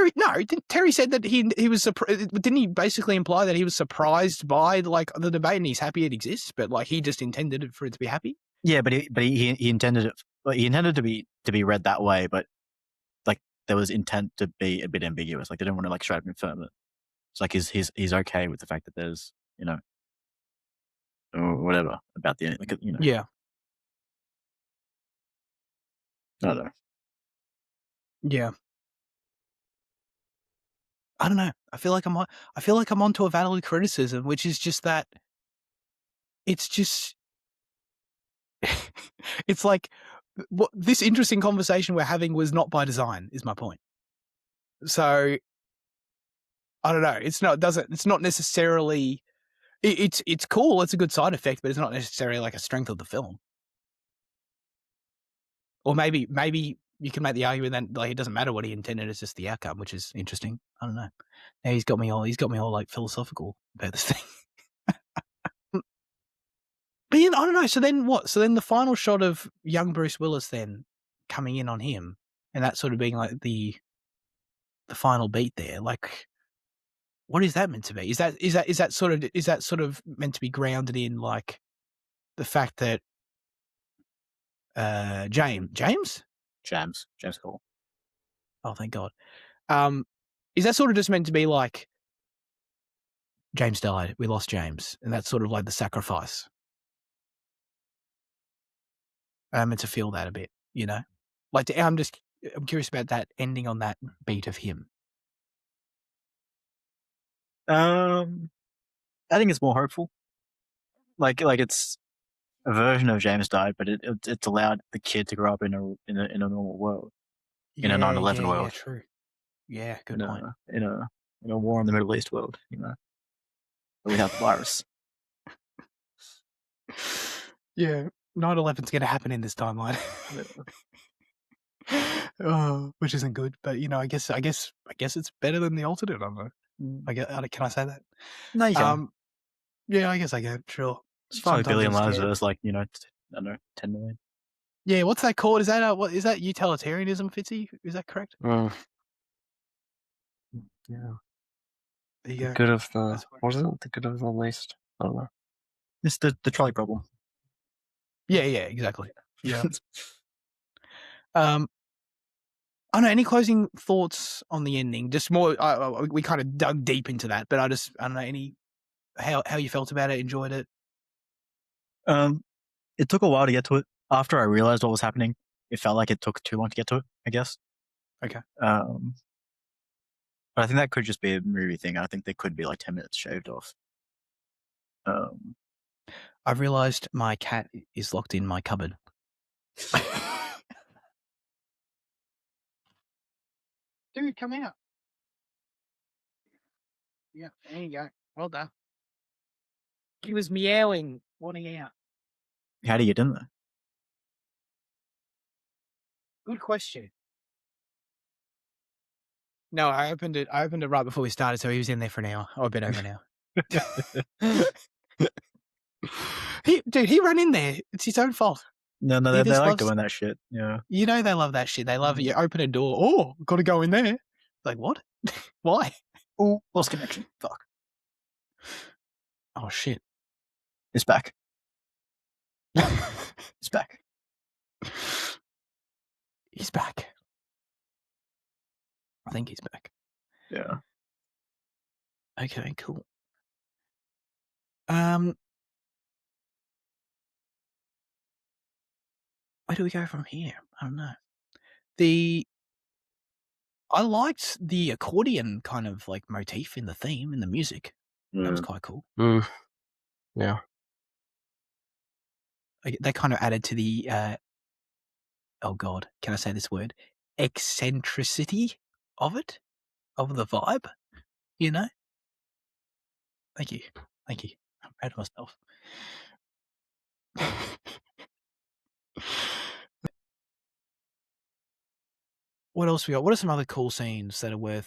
Terry said that he was surprised. Didn't he basically imply that he was surprised by like the debate and he's happy it exists, but like he just intended for it to be happy? Yeah, but he intended it. He intended to be read that way, but like there was intent to be a bit ambiguous. Like they didn't want to like straight up confirm it. It's like he's okay with the fact that there's or whatever about the Yeah. I don't know. Yeah. I don't know. I feel like I'm onto a valid criticism, which is just that it's just it's like what this interesting conversation we're having was not by design, is my point. So I don't know. It's not necessarily it's cool, it's a good side effect, but it's not necessarily like a strength of the film. Or maybe you can make the argument that like it doesn't matter what he intended, it's just the outcome, which is interesting. I don't know. Now he's got me all like philosophical about this thing. But yeah, I don't know. So then what? So then the final shot of young Bruce Willis then coming in on him, and that sort of being like the final beat there. Like, what is that meant to be? Is that sort of meant to be grounded in like the fact that James Cole. Oh, thank God. Is that sort of just meant to be like James died, we lost James, and that's sort of like the sacrifice? I'm meant to feel that a bit, Like I'm curious about that ending on that beat of him. I think it's more hopeful. Like it's a version of James died, but it's allowed the kid to grow up in a normal world, in a 9/11 world. Yeah, true. Yeah, good point. In a war in the Middle East world, without the virus. Yeah, 9/11's going to happen in this timeline. Which isn't good, but I guess it's better than the alternate. I don't know. Can I say that? No, you can. Yeah, I guess I can. Sure. It's 5 billion lives versus I don't know, 10 million. Yeah, what's that called? Is that what is that utilitarianism, Fitzy? Is that correct? Yeah. There you go. Good of the wasn't the good of the least. I don't know. It's the trolley problem. Yeah, exactly. Yeah. I don't know. Any closing thoughts on the ending? Just more. We kind of dug deep into that, but I don't know any how you felt about it. Enjoyed it. It took a while to get to it. After I realized what was happening, it felt like it took too long to get to it, I guess. Okay. But I think that could just be a movie thing. I think there could be like 10 minutes shaved off. I've realized my cat is locked in my cupboard. Dude, come out. Yeah, there you go. Well done. He was meowing, wanting out. How do you get in there? Good question. No, I opened it right before we started, so he was in there for an hour. Oh, a bit over an hour. He ran in there. It's his own fault. No, they like doing that shit. Yeah. They love that shit. They love it. You open a door. Oh, got to go in there. Like, what? Why? Oh, lost connection. Fuck. Oh, shit. It's back. It's back. He's back. I think he's back. Yeah. Okay, cool. Where do we go from here? I don't know. I liked the accordion kind of like motif in the theme, in the music. That was quite cool. Yeah. They kind of added to the, oh God, can I say this word? Eccentricity of it, of the vibe, Thank you. I'm proud of myself. What else we got? What are some other cool scenes that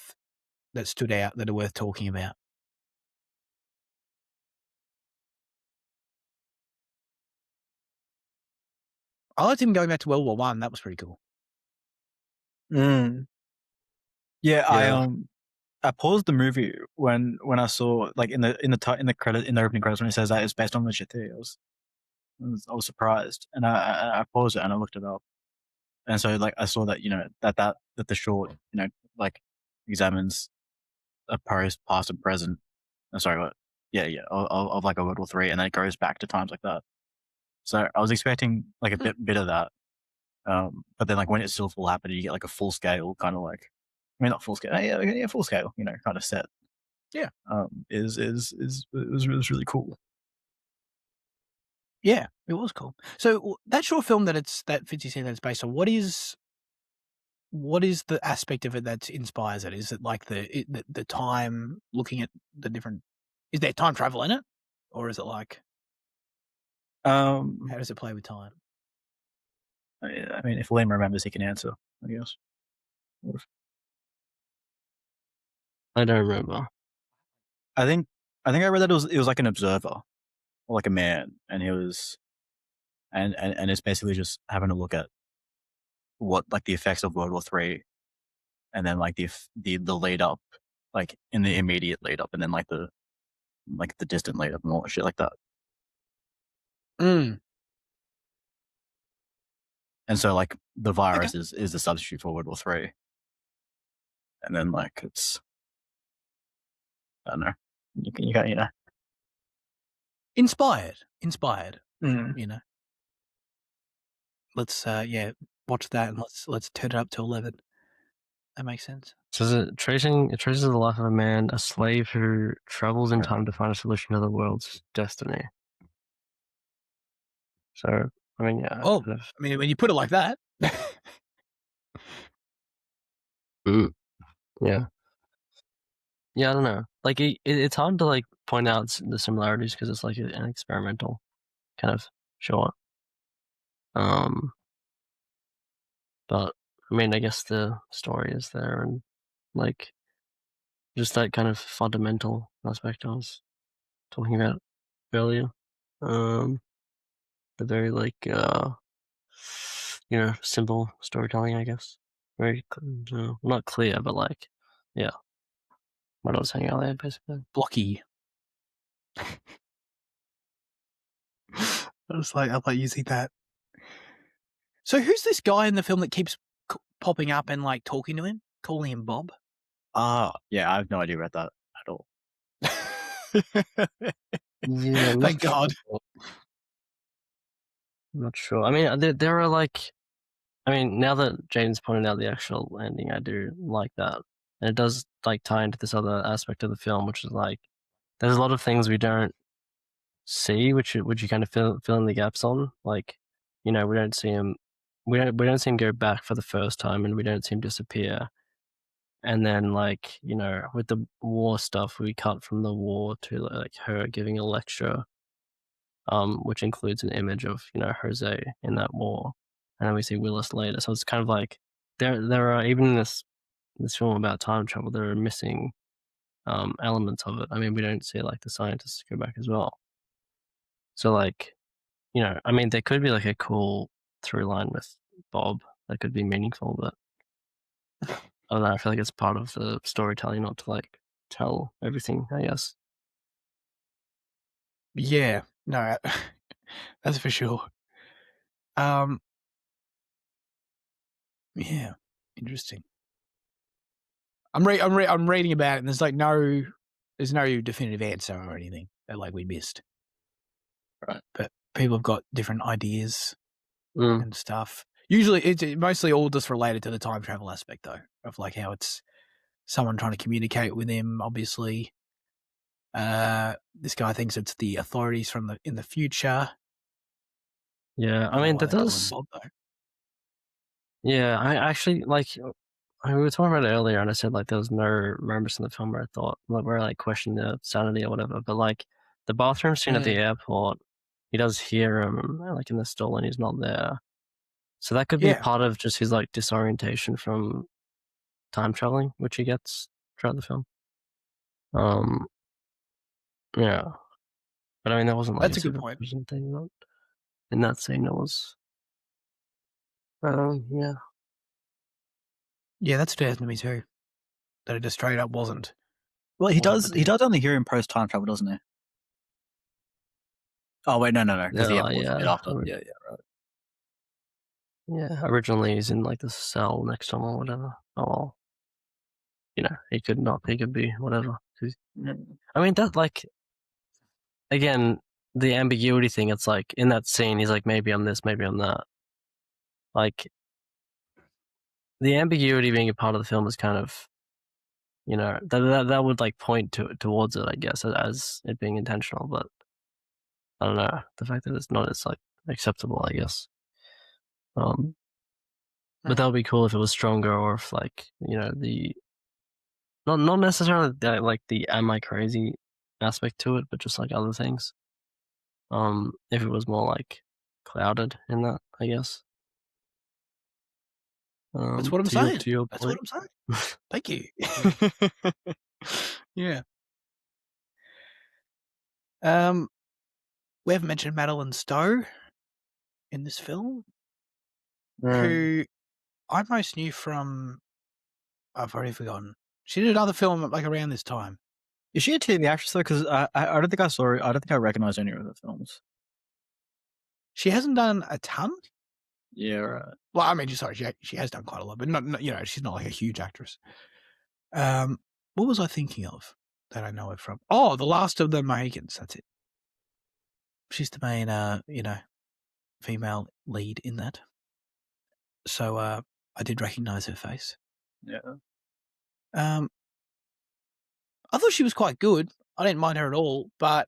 stood out, that are worth talking about? I liked him going back to World War I. That was pretty cool. Yeah, Yeah. I paused the movie when I saw like in the opening credits when it says that it's based on legit theory. I was surprised, and I paused it and I looked it up, and so like I saw that that the short like examines a past and present. Sorry, what? Yeah, of like a World War III, and then it goes back to times like that. So I was expecting like a bit of that, but then like when it still full happened, you get like a full scale kind of like, I mean not full scale, yeah, full scale, kind of set. Yeah. It was really cool. Yeah, it was cool. So that short film that 50 Cent that it's based on, what is the aspect of it that inspires it? Is it like the time, looking at the different? Is there time travel in it, or is it like? How does it play with time? I mean, if Liam remembers, he can answer, I guess. I don't remember. I think I read that it was like an observer, or like a man, and he was, and it's basically just having a look at what like the effects of World War III, and then like the lead up, like in the immediate lead up, and then like the distant lead up and all that shit like that. Mm. And so like the virus is the substitute for World War III, and then like it's, I don't know, you got Inspired. Mm. Let's watch that and let's turn it up to 11. That makes sense. So it traces the life of a man, a slave who travels in time to find a solution to the world's destiny. So I mean, yeah. Oh, I mean, when you put it like that. Yeah. Yeah, I don't know. Like it's hard to like point out the similarities because it's like an experimental kind of short. But I mean, I guess the story is there, and like just that kind of fundamental aspect I was talking about earlier. The very like simple storytelling, I guess. Very not clear, but like yeah, what I was saying earlier, basically. Blocky. I like using that. So who's this guy in the film that keeps popping up and like talking to him, calling him Bob? Yeah, I have no idea about that at all. Yeah, thank God. I'm not sure. I mean, there are like, I mean, now that James pointed out the actual ending, I do like that, and it does like tie into this other aspect of the film, which is like, there's a lot of things we don't see, which you kind of fill in the gaps on. Like, we don't see him, we don't see him go back for the first time, and we don't see him disappear. And then like, with the war stuff, we cut from the war to like her giving a lecture, which includes an image of Jose in that war, and then we see Willis later. So it's kind of like there are, even in this film about time travel, there are missing elements of it. I mean, we don't see like the scientists go back as well. So like, I mean, there could be like a cool through line with Bob that could be meaningful, but I don't know. I feel like it's part of the storytelling not to like tell everything, I guess. Yeah, no, that's for sure. Yeah, interesting. I'm reading about it, and there's no definitive answer or anything that like we missed. Right. But people have got different ideas Mm. and stuff. Usually, it's mostly all just related to the time travel aspect, though, of like how it's someone trying to communicate with him. Obviously, this guy thinks it's the authorities in the future. Yeah, I mean that does. Bob, though. Yeah, I actually like. We were talking about it earlier, and I said like there was no moments in the film where I thought where I like questioned the sanity or whatever. But like the bathroom scene at the airport, he does hear him like in the stall, and he's not there. So that could be part of just his like disorientation from time traveling, which he gets throughout the film. Yeah, but I mean that wasn't like That's a good point. thing in that scene. It was, yeah. Yeah, that's fair to me too. that it just straight up wasn't. Well, he does only hear him post time travel, doesn't he? Oh wait, no, because the Emperor was dead after. Yeah, right. Yeah, originally he's in like the cell next to him or whatever. Oh well. He could be whatever. I mean, that, like, again, the ambiguity thing, it's like, in that scene, he's like, maybe I'm this, maybe I'm that. Like, the ambiguity being a part of the film is kind of, that would, like, point towards it, I guess, as it being intentional, but I don't know. The fact that it's not, it's, like, acceptable, I guess. But that would be cool if it was stronger, or if, like, the... Not necessarily like the am I crazy aspect to it, but just like other things. If it was more like clouded in that, I guess. That's what I'm saying. That's what I'm saying. Thank you. Yeah. We haven't mentioned Madeleine Stowe in this film, who I most knew from, I've already forgotten. She did another film like around this time. Is she a TV actress though? Because I don't think I saw her. I don't think I recognized any of her films. She hasn't done a ton. Yeah, right. Well, I mean, sorry, she has done quite a lot, but not she's not like a huge actress. What was I thinking of that I know her from? Oh, The Last of the Mohicans. That's it. She's the main, female lead in that. So I did recognize her face. Yeah. I thought she was quite good. I didn't mind her at all, but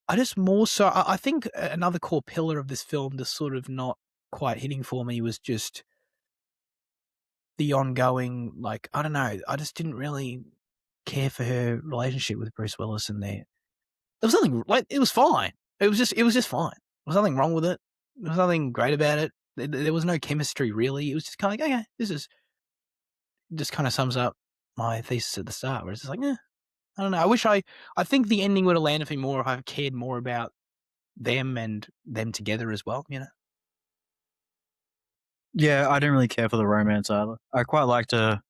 I just more so, I think another core pillar of this film that's sort of not quite hitting for me was just the ongoing, like, I don't know, I just didn't really care for her relationship with Bruce Willis in there. There was nothing, like, it was fine. It was just fine. There was nothing wrong with it. There was nothing great about it. There was no chemistry, really. It was just kind of like, okay, this is, just kind of sums up my thesis at the start, where it's just like, I don't know. I think the ending would have landed for me more if I cared more about them and them together as well, Yeah, I didn't really care for the romance either. I quite liked her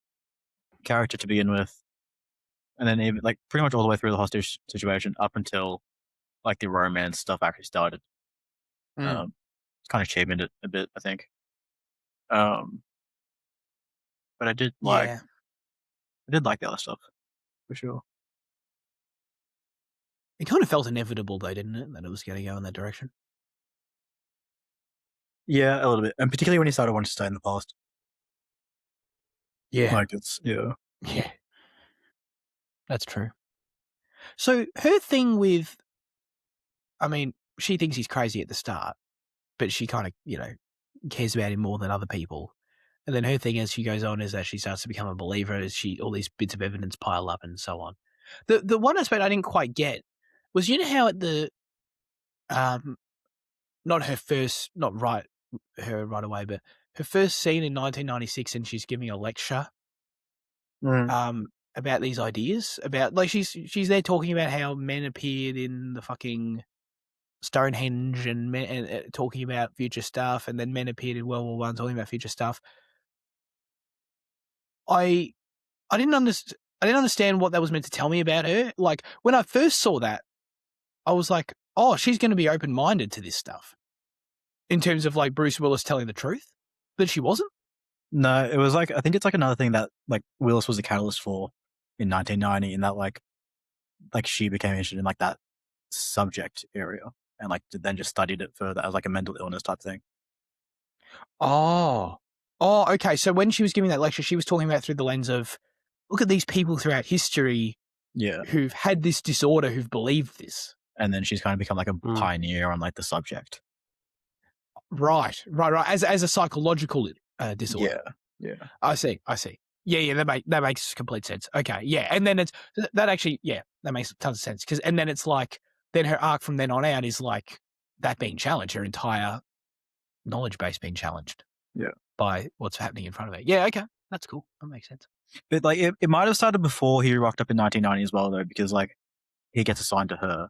character to begin with. And then even, like, pretty much all the way through the hostage situation up until, like, the romance stuff actually started. Kind of cheapened it a bit, I think. But I did like the other stuff, for sure. It kind of felt inevitable, though, didn't it, that it was going to go in that direction? Yeah, a little bit. And particularly when he started wanting to stay in the past. Yeah. Like, it's, yeah. Yeah. That's true. So her thing with, I mean, she thinks he's crazy at the start, but she kind of, cares about him more than other people. And then her thing as she goes on is that she starts to become a believer as all these bits of evidence pile up and so on. The one aspect I didn't quite get was, how at the, not right away, but her first scene in 1996, and she's giving a lecture about these ideas, about, like, she's there talking about how men appeared in the fucking Stonehenge and talking about future stuff, and then men appeared in World War One talking about future stuff. I didn't understand what that was meant to tell me about her. Like, when I first saw that, I was like, oh, she's going to be open-minded to this stuff in terms of, like, Bruce Willis telling the truth, but she wasn't. No, it was like, I think it's like another thing that, like, Willis was a catalyst for in 1990, in that like she became interested in, like, that subject area, and, like, then just studied it further as, like, a mental illness type thing. Oh, okay. So when she was giving that lecture, she was talking about through the lens of, look at these people throughout history, who've had this disorder, who've believed this, and then she's kind of become like a pioneer on, like, the subject. Right. As a psychological disorder. Yeah. I see. Yeah. That makes complete sense. Okay. Yeah. And then that makes tons of sense, and then it's like, then her arc from then on out is like that being challenged, her entire knowledge base being challenged. Yeah. By what's happening in front of her. Yeah. Okay. That's cool. That makes sense. But, like, it might have started before he rocked up in 1990 as well, though, because, like, he gets assigned to her,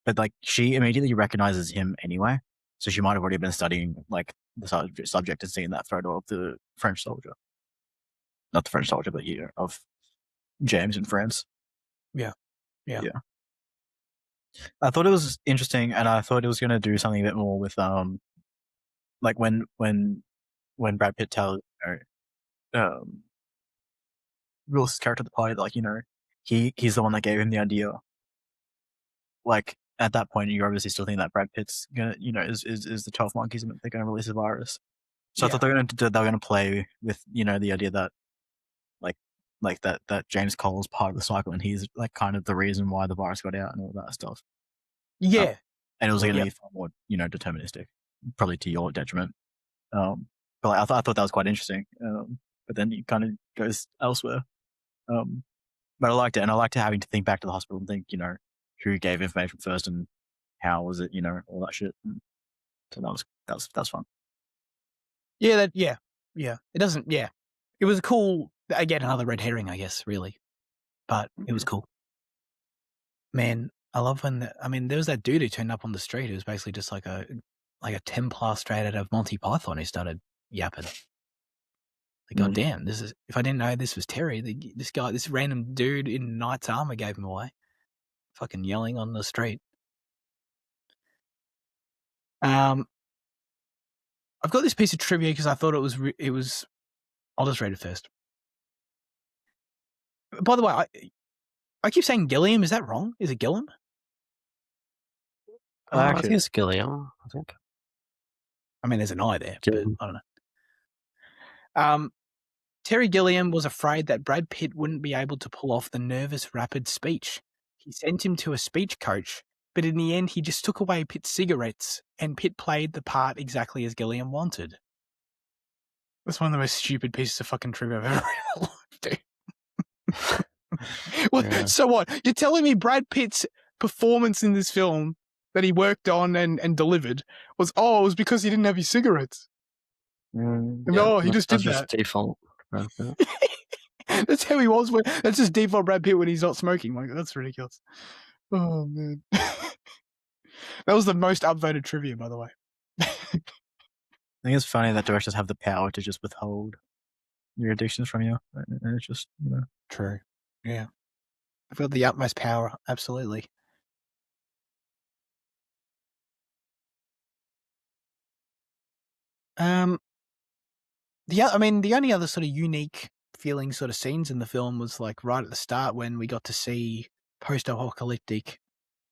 but, like, she immediately recognizes him anyway. So she might have already been studying, like, the subject and seeing that photo of the French soldier. not the French soldier, but of James in France. Yeah. I thought it was interesting, and I thought it was going to do something a bit more with like when Brad Pitt tells Willis' character at the party, like he's the one that gave him the idea. Like at that point, you're obviously still thinking that Brad Pitt's gonna is the 12 monkeys and they're going to release a virus. So I thought they were going to play with the idea that like that James Cole's part of the cycle and he's like kind of the reason why the virus got out and all that stuff. Yeah. And it was going to be far more deterministic, probably to your detriment. But like, I thought that was quite interesting. But then it kind of goes elsewhere. But I liked it, and I liked having to think back to the hospital and think, who gave information first and how was it, all that shit. And so that was fun. Yeah, It doesn't. Yeah, it was cool. Again, another red herring, I guess, really, but it was cool. Man, I love when there was that dude who turned up on the street who was basically just like a Templar straight out of Monty Python who started yapping. Like, God damn, if I didn't know this was Terry, this random dude in knight's armor gave him away. Fucking yelling on the street. I've got this piece of trivia because I thought it was. I'll just read it first. By the way, I keep saying Gilliam. Is that wrong? Is it Gilliam? I think it's Gilliam. I think. I mean, there's an I there, but I don't know. Terry Gilliam was afraid that Brad Pitt wouldn't be able to pull off the nervous, rapid speech. He sent him to a speech coach, but in the end, he just took away Pitt's cigarettes, and Pitt played the part exactly as Gilliam wanted. That's one of the most stupid pieces of fucking trivia I've ever read in my life, dude. Well, yeah. So what? You're telling me Brad Pitt's performance in this film that he worked on and delivered was because he didn't have his cigarettes? No, he just did that. That's just default Brad Pitt. That's how he was. That's just default Brad Pitt when he's not smoking. Like, that's ridiculous. Oh, man. That was the most upvoted trivia, by the way. I think it's funny that directors have the power to just withhold your addictions from you. And it's just, True. Yeah. I've got the utmost power. Absolutely. The only other sort of unique feeling sort of scenes in the film was like right at the start when we got to see post-apocalyptic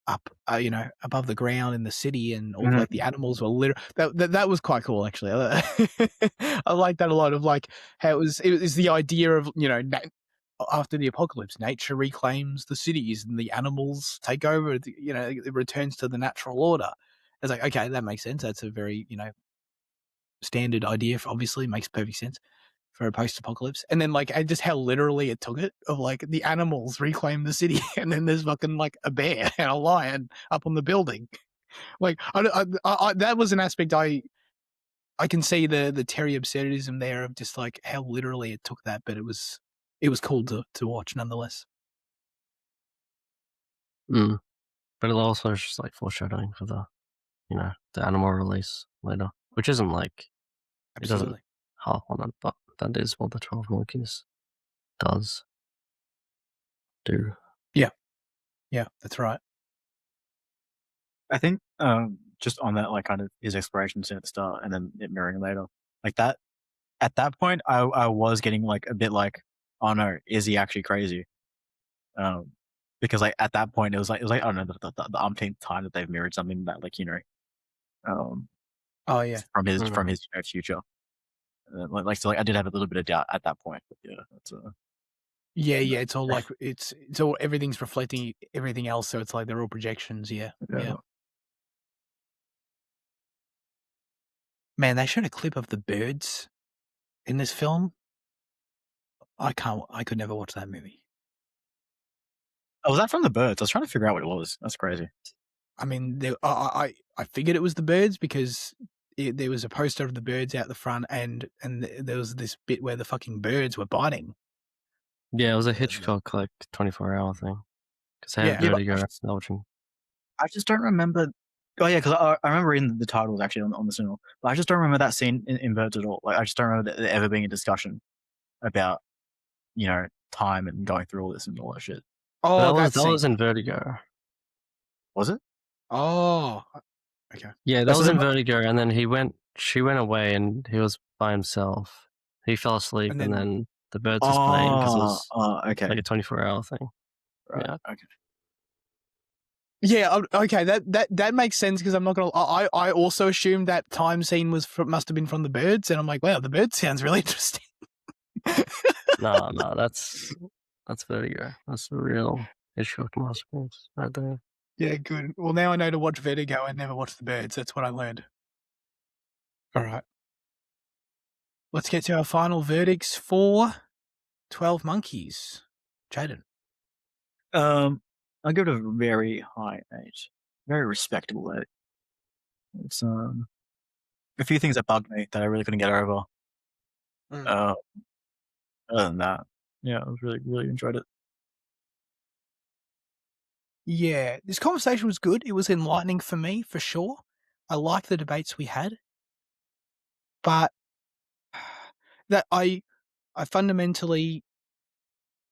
up, above the ground in the city, and all like the animals were that was quite cool, actually. I like that a lot, of like how it was the idea of, after the apocalypse, nature reclaims the cities and the animals take over, it returns to the natural order. It's like, okay, that makes sense. That's a very, standard idea, obviously makes perfect sense for a post-apocalypse. And then like just how literally it took it, of like the animals reclaim the city and then there's fucking like a bear and a lion up on the building. Like I that was an aspect I can see the Terry absurdism there, of just like how literally it took that, but it was cool to watch nonetheless. But it also is just like foreshadowing for the the animal release later, which isn't like it doesn't harp on it, but that is what the 12 Monkeys does do. Yeah, that's right. I think just on that, like kind of his exploration scene at the start and then it mirroring later, like that, at that point I was getting like a bit like, oh no, is he actually crazy? Because like at that point it was like I don't know, the umpteenth time that they've mirrored something that, like, oh yeah, from his future. So I did have a little bit of doubt at that point, but yeah, that's yeah, it's all like it's all, everything's reflecting everything else, so it's like they're all projections. Yeah. Man, they showed a clip of the birds in this film. I could never watch that movie. Oh, was that from the birds? I was trying to figure out what it was. That's crazy. I mean, I figured it was the birds because there was a poster of the birds out the front, and there was this bit where the fucking birds were biting. Yeah, it was a Hitchcock like 24-hour thing. Because I had to go watching. I just don't remember. Oh yeah, because I remember reading the title was actually on the cinema, but I just don't remember that scene in Birds at all. Like, I just don't remember there ever being a discussion about time and going through all this and all that shit. Oh, that was in Vertigo. Was it? Oh, okay. Yeah, that was in Vertigo, and then she went away, and he was by himself. He fell asleep, and then the birds was playing because it was okay. like a 24-hour thing. Right. Yeah. Okay. Yeah. Okay. That makes sense because I'm not gonna. I also assumed that time scene must have been from the birds, and I'm like, wow, the bird sounds really interesting. No, that's Vertigo. That's the real Hitchcock masterpiece right there. Yeah, good. Well, now I know to watch Vertigo and never watch the birds. That's what I learned. All right. Let's get to our final verdicts for 12 Monkeys. Jaden. I'll give it a very high 8. Very respectable 8. It's a few things that bugged me that I really couldn't get over. Other than that, yeah, I was really enjoyed it. Yeah, this conversation was good. It was enlightening for me, for sure. I like the debates we had, but that I fundamentally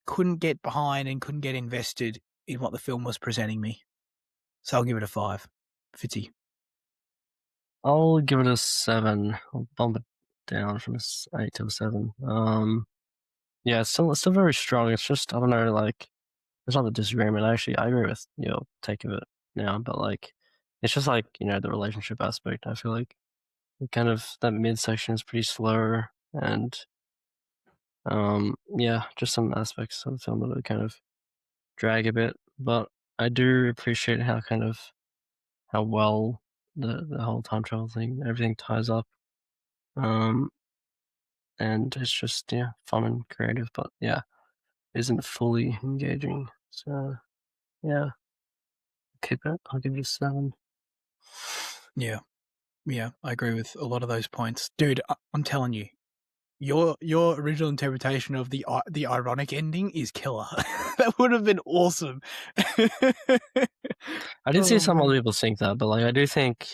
couldn't get behind and couldn't get invested in what the film was presenting me. So I'll give it a 5. Fitzy. I'll give it a 7. I'll bump it down from 8 to a 7. Yeah, it's still very strong. It's just, I don't know, like, there's not a disagreement. Actually, I agree with your take of it now, but like, it's just like, the relationship aspect. I feel like kind of that midsection is pretty slow, and yeah, just some aspects of the film that kind of drag a bit. But I do appreciate how well the whole time travel thing, everything ties up. And it's just fun and creative, but isn't fully engaging. So yeah, keep it. I'll give you 7. Yeah, I agree with a lot of those points, dude. I'm telling you, your original interpretation of the ironic ending is killer. That would have been awesome. I did see some other people think that, but like I do think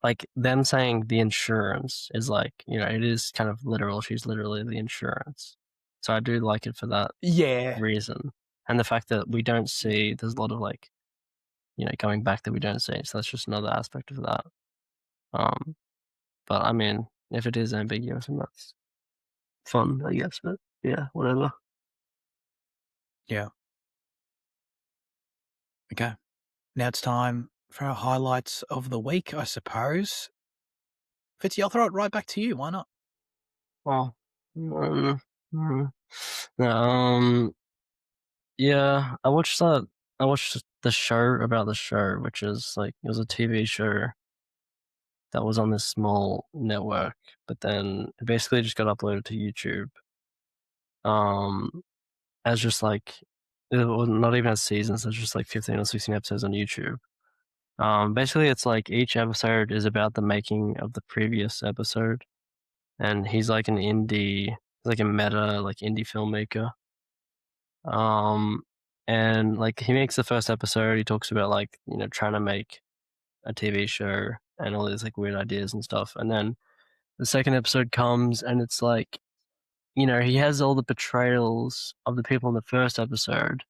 like them saying the insurance is like, it is kind of literal. She's literally the insurance. So I do like it for that reason. And the fact that we don't see, there's a lot of like, going back that we don't see. So that's just another aspect of that. But I mean, if it is ambiguous, and that's fun, I guess. But yeah, whatever. Yeah. Okay. Now it's time for our highlights of the week, I suppose. Fitzy, I'll throw it right back to you. Why not? Well, yeah, I watched the show about the show, which is like, it was a TV show that was on this small network, but then it basically just got uploaded to YouTube. As just like, it was not even as seasons, it's just like 15 or 16 episodes on YouTube. Basically it's like each episode is about the making of the previous episode, and he's like an indie, like a meta, like indie filmmaker. And like he makes the first episode, he talks about like, trying to make a TV show and all these like weird ideas and stuff. And then the second episode comes and it's like, he has all the portrayals of the people in the first episode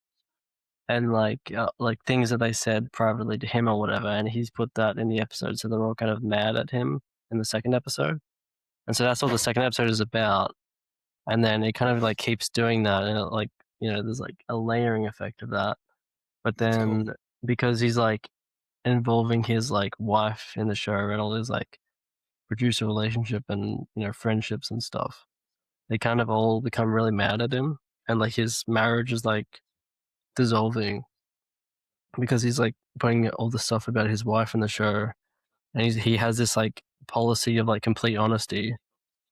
and like things that they said privately to him or whatever. And he's put that in the episode. So they're all kind of mad at him in the second episode. And so that's what the second episode is about. And then it kind of like keeps doing that. And it like, there's like a layering effect of that. But then because he's like involving his like wife in the show and all his like producer relationship and, friendships and stuff, they kind of all become really mad at him. And like his marriage is like dissolving because he's like putting all the stuff about his wife in the show. And he has this like policy of like complete honesty.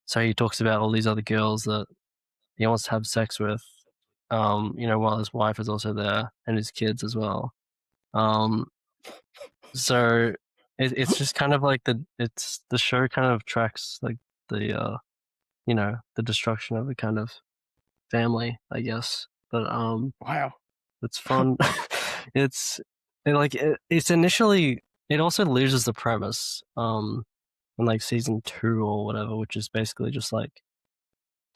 So he talks about all these other girls that he wants to have sex with, while his wife is also there and his kids as well. So it's just kind of like the show kind of tracks like the the destruction of a kind of family, I guess. But wow, it's fun. it's initially, it also loses the premise in like season 2 or whatever, which is basically just like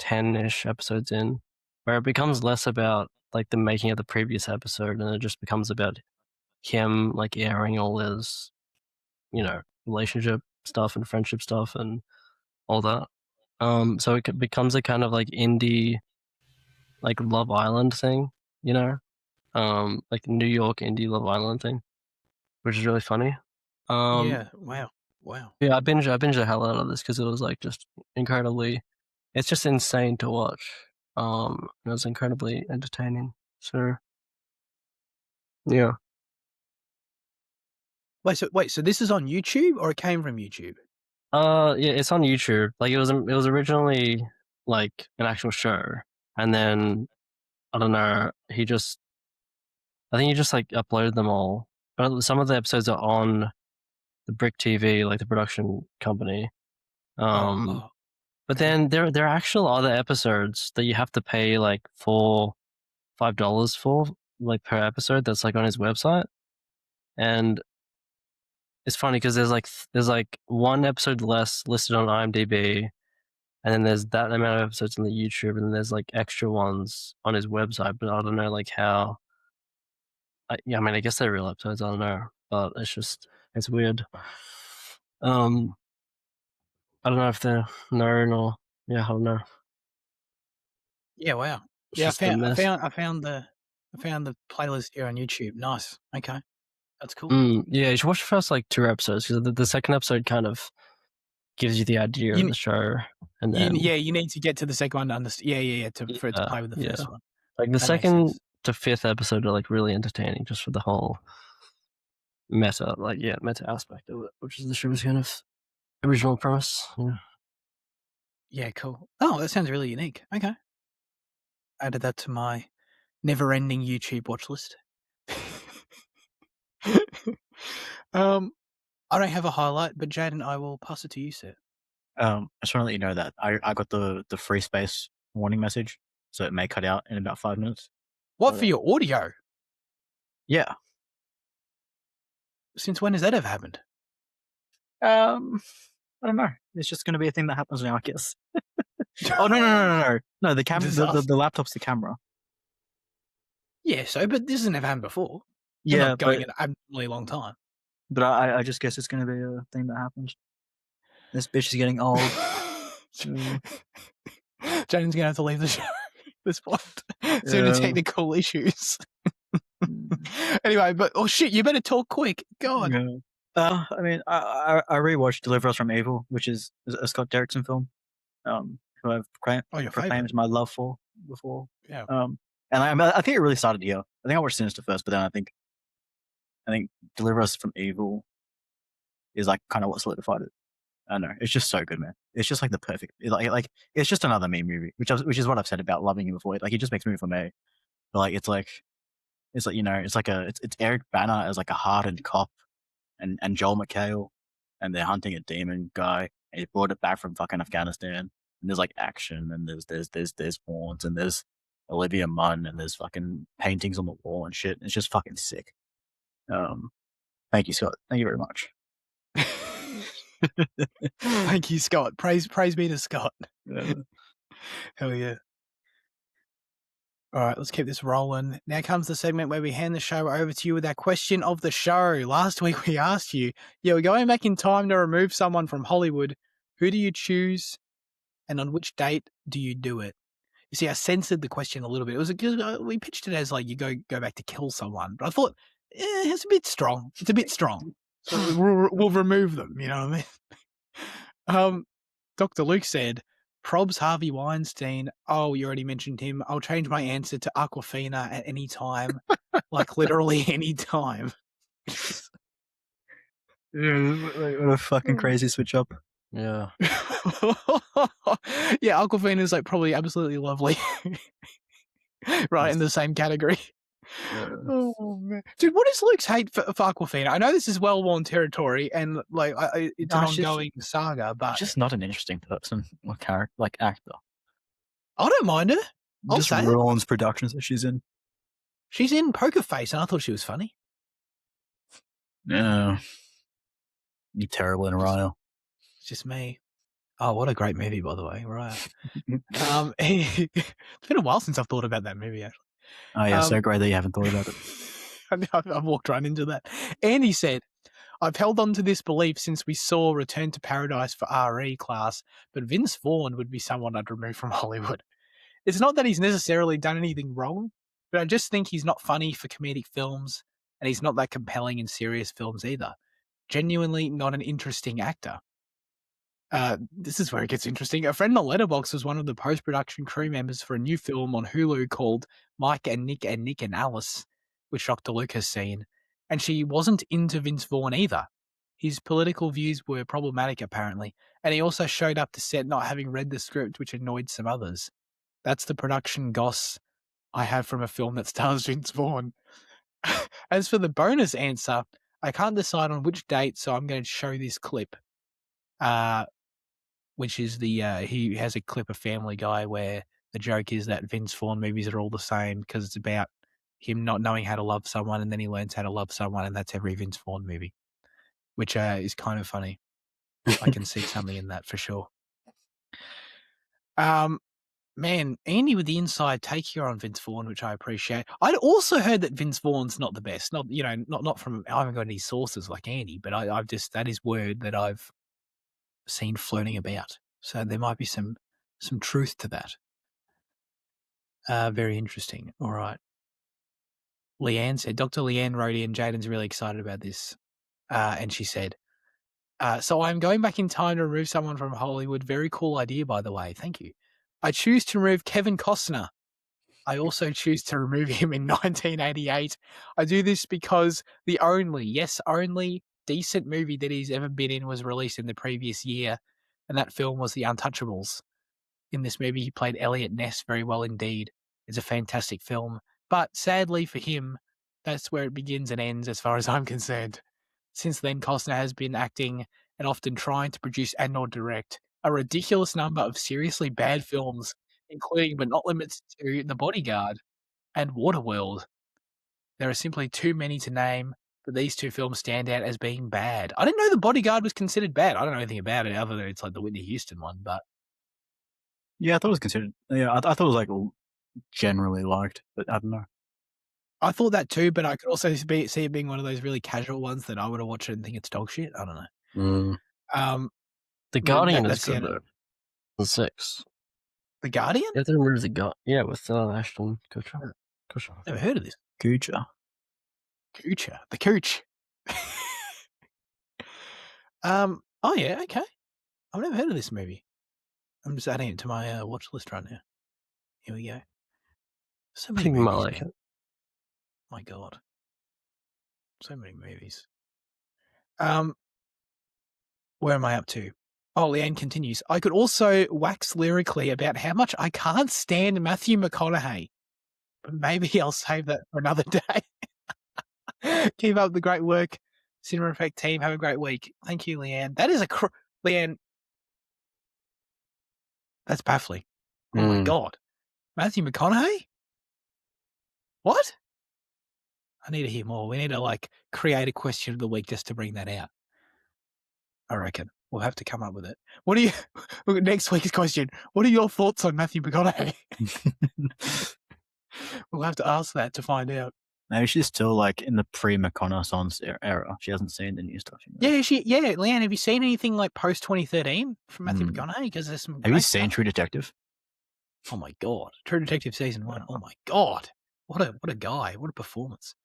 10-ish episodes in. where it becomes less about like the making of the previous episode, and it just becomes about him like airing all his, relationship stuff and friendship stuff and all that. So it becomes a kind of like indie, like Love Island thing, like New York indie Love Island thing, which is really funny. Yeah. Wow. Yeah, I binged the hell out of this because it was like just incredibly. It's just insane to watch. It was incredibly entertaining. So, yeah. Wait. So this is on YouTube, or it came from YouTube? Yeah, it's on YouTube. Like it was originally like an actual show, and then I don't know. I think he just like uploaded them all. But some of the episodes are on the Brick TV, like the production company. Oh. But Okay. then there are actual other episodes that you have to pay like $5 for, like per episode. That's like on his website, and it's funny because there's like one episode less listed on IMDb, and then there's that amount of episodes on the YouTube, and then there's like extra ones on his website. But I don't know like how. I mean, I guess they're real episodes. I don't know, but it's weird. I don't know if they're known or I don't know. Yeah. Wow. It's Yeah. just a mess. I found the playlist here on YouTube. Nice. Okay. That's cool. Yeah, you should watch the first like 2 episodes because the second episode kind of gives you the idea of the show, and then you need to get to the second one to understand. For it to play with the first one. Like the second to 5th episode are like really entertaining just for the whole meta aspect of it, which is the show's kind of original premise. Yeah, cool. Oh, that sounds really unique. Okay. Added that to my never-ending YouTube watch list. I don't have a highlight, but Jaden, I will pass it to you, sir. I just want to let you know that I got the free space warning message, so it may cut out in about 5 minutes. What, for your audio? Yeah. Since when has that ever happened? I don't know. It's just going to be a thing that happens now, I guess. Oh no! The camera, the laptop's the camera. Yeah, but this hasn't ever happened before. Yeah, not going an abnormally long time. But I just guess it's going to be a thing that happens. This bitch is getting old. Jaden's gonna have to leave the show at this point due to technical issues. Anyway, but shit, you better talk quick. God. I mean, I rewatched Deliver Us from Evil, which is a Scott Derrickson film. Who I've proclaimed my love for before. Yeah. And I think it really started here. I think I watched Sinister first, but then I think Deliver Us from Evil is like kind of what solidified it. I don't know. It's just so good, man. It's just like the perfect, like it's just another me movie, which is what I've said about loving him before. Like, he just makes me for me. But like, it's Eric Bana as like a hardened cop, and Joel McHale, and they're hunting a demon guy, and he brought it back from fucking Afghanistan. And there's like action, and there's horns, and there's Olivia Munn, and there's fucking paintings on the wall and shit. It's just fucking sick. Thank you, Scott. Thank you very much. Thank you, Scott. Praise be to Scott. Hell yeah. All right, let's keep this rolling. Now comes the segment where we hand the show over to you with our question of the show. Last week we asked you, we're going back in time to remove someone from Hollywood. Who do you choose, and on which date do you do it? You see, I censored the question a little bit. It was we pitched it as like you go back to kill someone, but I thought it's a bit strong. It's a bit strong. So we'll remove them. You know what I mean? Dr. Luke said, Probs Harvey Weinstein. Oh, you already mentioned him. I'll change my answer to Aquafina at any time. Like literally any time. What a fucking crazy switch up. Yeah. Yeah, Aquafina is like probably absolutely lovely. Right, in the same category. Yeah. Oh man, dude, what is Luke's hate for Aquafina? I know this is well-worn territory, and like it's an ongoing saga, but just not an interesting person or character, like actor. I don't mind her. Just ruins productions that she's in. She's in Poker Face, and I thought she was funny. No, you terrible in Rhino. It's just me. Oh, what a great movie, by the way. Right. It's been a while since I've thought about that movie, actually. Oh, yeah, so great that you haven't thought about it. I've walked right into that. Andy said, I've held on to this belief since we saw Return to Paradise for RE class, but Vince Vaughn would be someone I'd remove from Hollywood. It's not that he's necessarily done anything wrong, but I just think he's not funny for comedic films, and he's not that compelling in serious films either. Genuinely not an interesting actor. This is where it gets interesting. A friend on Letterboxd was one of the post-production crew members for a new film on Hulu called Mike and Nick and Alice, which Dr. Luke has seen, and she wasn't into Vince Vaughn either. His political views were problematic, apparently, and he also showed up to set not having read the script, which annoyed some others. That's the production goss I have from a film that stars Vince Vaughn. As for the bonus answer, I can't decide on which date, so I'm going to show this clip. Which is he has a clip of Family Guy where the joke is that Vince Vaughn movies are all the same because it's about him not knowing how to love someone and then he learns how to love someone, and that's every Vince Vaughn movie, which is kind of funny. I can see something in that for sure. Man, Andy with the inside take here on Vince Vaughn, which I appreciate. I'd also heard that Vince Vaughn's not the best. Not from, I haven't got any sources like Andy, but I've just, that is word that I've seen floating about. So there might be some truth to that. Very interesting. All right. Leanne said, Dr. Leanne wrote in, Jaden's really excited about this. And she said, so I'm going back in time to remove someone from Hollywood. Very cool idea, by the way. Thank you. I choose to remove Kevin Costner. I also choose to remove him in 1988. I do this because the only decent movie that he's ever been in was released in the previous year, and that film was The Untouchables. In this movie, he played Elliot Ness very well indeed. It's a fantastic film, but sadly for him, that's where it begins and ends as far as I'm concerned. Since then, Costner has been acting and often trying to produce and or direct a ridiculous number of seriously bad films, including but not limited to The Bodyguard and Waterworld. There are simply too many to name, but these two films stand out as being bad. I didn't know The Bodyguard was considered bad. I don't know anything about it other than it's like the Whitney Houston one, but... Yeah, I thought it was considered... Yeah, I thought it was, like, generally liked, but I don't know. I thought that too, but I could also see it being one of those really casual ones that I would have watched it and think it's dog shit. I don't know. The Guardian is good, though. The 6. The Guardian? You have to remember the Guardian. Yeah, with Ashton Kutcher. Never heard of this. Kutcher. The Cooch. Oh yeah, okay. I've never heard of this movie. I'm just adding it to my watch list right now. Here we go. So many movies. I like it. My God. So many movies. Where am I up to? Oh, Leanne continues. I could also wax lyrically about how much I can't stand Matthew McConaughey, but maybe I'll save that for another day. Keep up the great work, Cinema Effect team. Have a great week. Thank you, Leanne. That is Leanne. That's baffling. Oh my God. Matthew McConaughey? What? I need to hear more. We need to create a question of the week just to bring that out. I reckon we'll have to come up with it. What do you? Next week's question. What are your thoughts on Matthew McConaughey? We'll have to ask that to find out. Maybe she's still in the pre-McConaughey era. She hasn't seen the new stuff. Yeah, Leanne, have you seen anything post 2013 from Matthew McConaughey? Because there's some. Have you seen True Detective? Oh my God, True Detective season 1. Oh my God, what a guy! What a performance.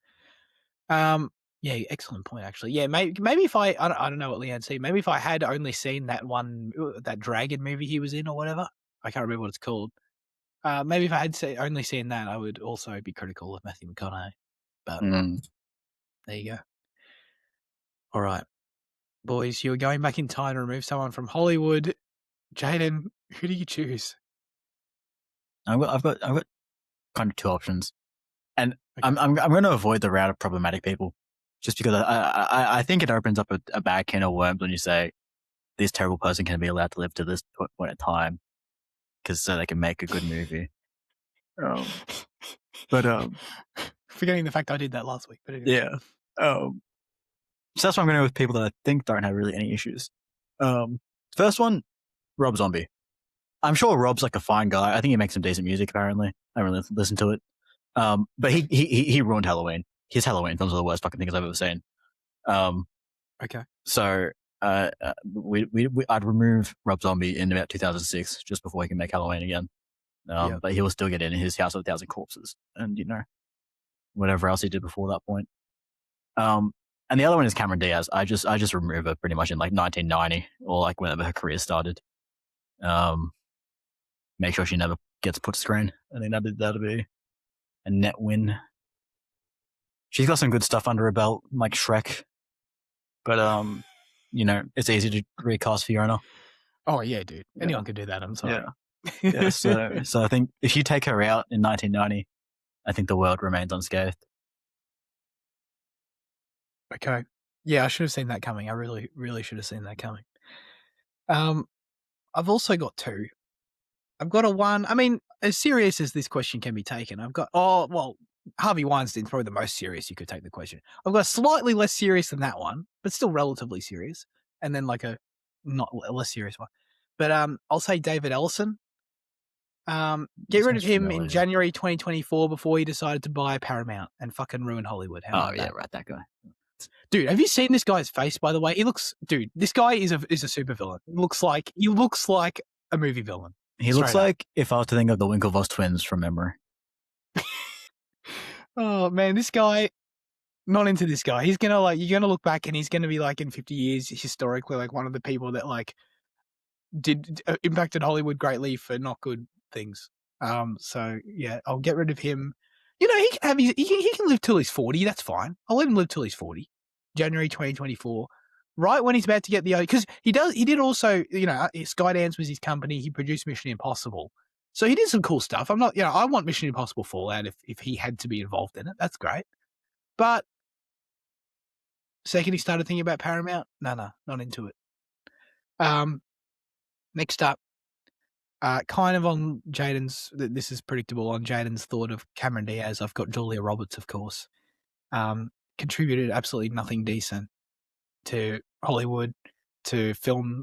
Yeah, excellent point, actually. Yeah, maybe if I don't know what Leanne seen. Maybe if I had only seen that one, that dragon movie he was in or whatever. I can't remember what it's called. Maybe if I had only seen that, I would also be critical of Matthew McConaughey. But there you go. All right, boys, you're going back in time to remove someone from Hollywood. Jaden, who do you choose? I've got kind of two options, and okay. I'm going to avoid the route of problematic people. Just because I think it opens up a bad can of worms when you say this terrible person can be allowed to live to this point in time, because so they can make a good movie. But forgetting the fact I did that last week. But anyway. Yeah. So that's why I'm going to go with people that I think don't have really any issues. First one, Rob Zombie. I'm sure Rob's like a fine guy. I think he makes some decent music. Apparently, I don't really listen to it. But he ruined Halloween. His Halloween films are the worst fucking things I've ever seen. Okay. So I'd remove Rob Zombie in about 2006, just before he can make Halloween again. But he will still get in his House of a Thousand Corpses, and whatever else he did before that point. And the other one is Cameron Diaz. I just remove her pretty much in like 1990 or like whenever her career started. Make sure she never gets put to screen. I think that'd be a net win. She's got some good stuff under her belt, like Shrek. But it's easy to recast Fiona. Oh yeah, dude. Anyone could do that. I'm sorry. Yeah. So I think if you take her out in 1990, I think the world remains unscathed. Okay. Yeah, I should have seen that coming. I really, really should have seen that coming. I've also got two. I've got a one. I mean, as serious as this question can be taken, I've got. Oh well, Harvey Weinstein's probably the most serious you could take the question. I've got a slightly less serious than that one, but still relatively serious, and then like a not a less serious one. But I'll say David Ellison. Get rid of him in January 2024 before he decided to buy Paramount and fucking ruin Hollywood. How about that? Right, that guy. Dude, have you seen this guy's face? By the way, this guy is a supervillain. He looks like a movie villain. He looks like if I was to think of the Winklevoss twins from memory. Oh man, this guy. Not into this guy. He's gonna you're gonna look back and he's gonna be like in 50 years historically like one of the people that like did impacted Hollywood greatly for not good things. So yeah, I'll get rid of him. He can have he can live till he's 40. That's fine. I'll let him live till he's 40. January 2024, right when he's about to get the because he did also Skydance was his company. He produced Mission Impossible, so he did some cool stuff. I'm not I want Mission Impossible Fallout if he had to be involved in it. That's great, but second he started thinking about Paramount, no, not into it. Next up. Kind of on Jaden's, this is predictable, on Jaden's thought of Cameron Diaz, I've got Julia Roberts, of course. Contributed absolutely nothing decent to Hollywood, to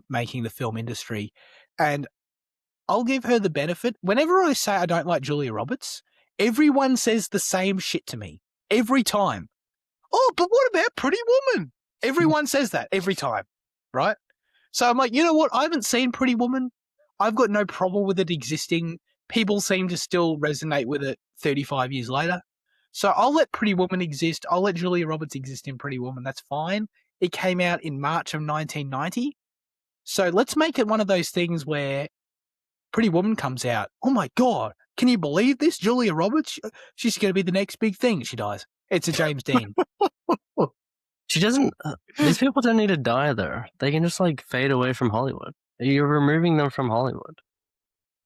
making the film industry. And I'll give her the benefit. Whenever I say I don't like Julia Roberts, everyone says the same shit to me. Every time. Oh, but what about Pretty Woman? Everyone says that every time, right? So I'm like, you know what? I haven't seen Pretty Woman. I've got no problem with it existing. People seem to still resonate with it 35 years later. So I'll let Pretty Woman exist. I'll let Julia Roberts exist in Pretty Woman. That's fine. It came out in March of 1990. So let's make it one of those things where Pretty Woman comes out. Oh my God. Can you believe this? Julia Roberts? She's going to be the next big thing. She dies. It's a James Dean. She doesn't. These people don't need to die though. They can just fade away from Hollywood. You're removing them from Hollywood.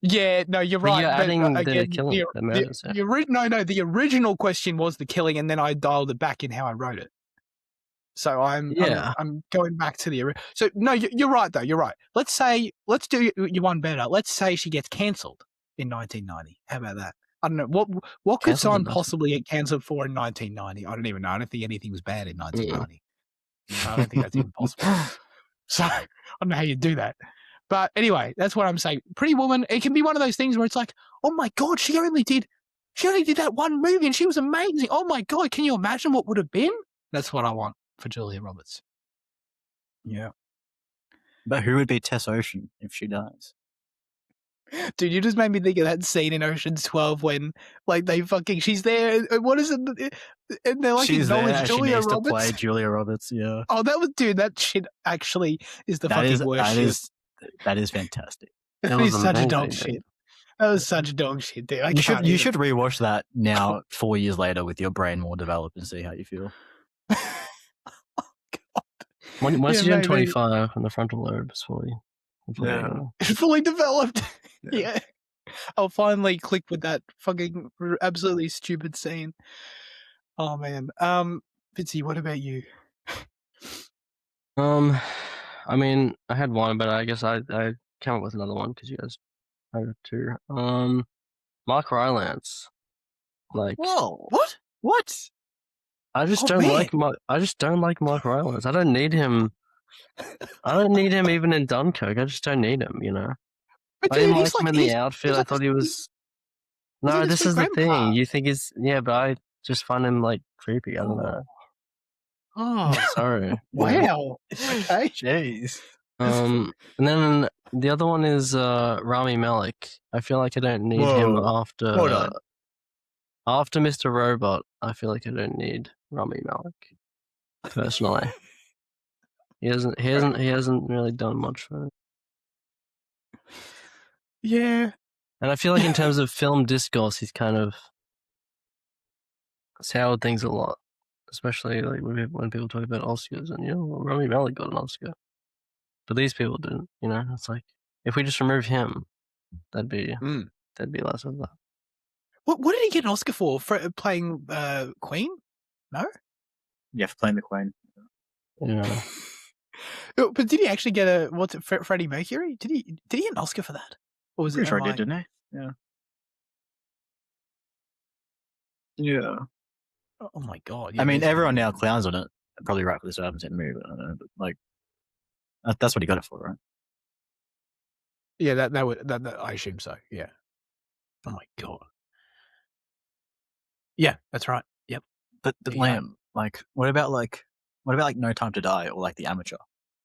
Yeah, no, you're right. You're adding the killing, the murders. The original question was the killing, and then I dialed it back in how I wrote it. So I'm going back to the original. So no, you're right though. You're right. Let's do you one better. Let's say she gets cancelled in 1990. How about that? I don't know what could someone possibly get cancelled for in 1990. I don't even know. I don't think anything was bad in 1990. Yeah. I don't think that's even possible. So I don't know how you do that. But anyway, that's what I'm saying. Pretty Woman, it can be one of those things where it's like, oh my God, she only did that one movie and she was amazing. Oh my God, can you imagine what would have been? That's what I want for Julia Roberts. Yeah. But who would be Tess Ocean if she dies? Dude, you just made me think of that scene in Ocean's 12 when she's there. What is it? And they're she's there. Julia Roberts. To play Julia Roberts. Yeah. Oh, that shit actually is the fucking worst shit. That is fantastic. That is such a dog shit. That was such dog shit, dude. You should rewatch that now 4 years later with your brain more developed and see how you feel. Oh, God. Once you're 25 and the frontal lobe is fully developed. Yeah. I'll finally click with that fucking absolutely stupid scene. Oh man. Fitzy, what about you? I mean, I had one, but I guess I came up with another one because you guys had two. Mark Rylance. Whoa, what? I just don't like Mark Rylance. I don't need him I don't need him even in Dunkirk. I just don't need him, you know. But I didn't dude, like him in the outfit. I thought he was. he's No, like a this sweet is the grandpa. thing. You think he's but I just find him like creepy. I don't know. Oh, Sorry. wow. Okay. Jeez. And then the other one is Rami Malek. I feel like I don't need him after Hold on. after Mr. Robot. I feel like I don't need Rami Malek personally. He hasn't really done much for it. Yeah. And I feel like in terms of film discourse, he's kind of soured things a lot, especially like when people talk about Oscars and Rami Malek got an Oscar, but these people didn't. You know, it's like if we just remove him, that'd be less of that. What did he get an Oscar for playing Queen? No. Yeah, for playing the Queen. Yeah. But did he actually get Freddie Mercury? Did he get an Oscar for that? Or was Pretty sure he did, didn't he? Yeah. Yeah. Oh my god! Yeah, I mean, everyone now clowns on it. Probably rightfully so. I haven't seen the movie, but I don't know. But like, that's what he got it for, right? Yeah, that I assume so. Yeah. Oh my god. Yeah, that's right. Yep. But Liam, like, what about No Time to Die or like The Amateur?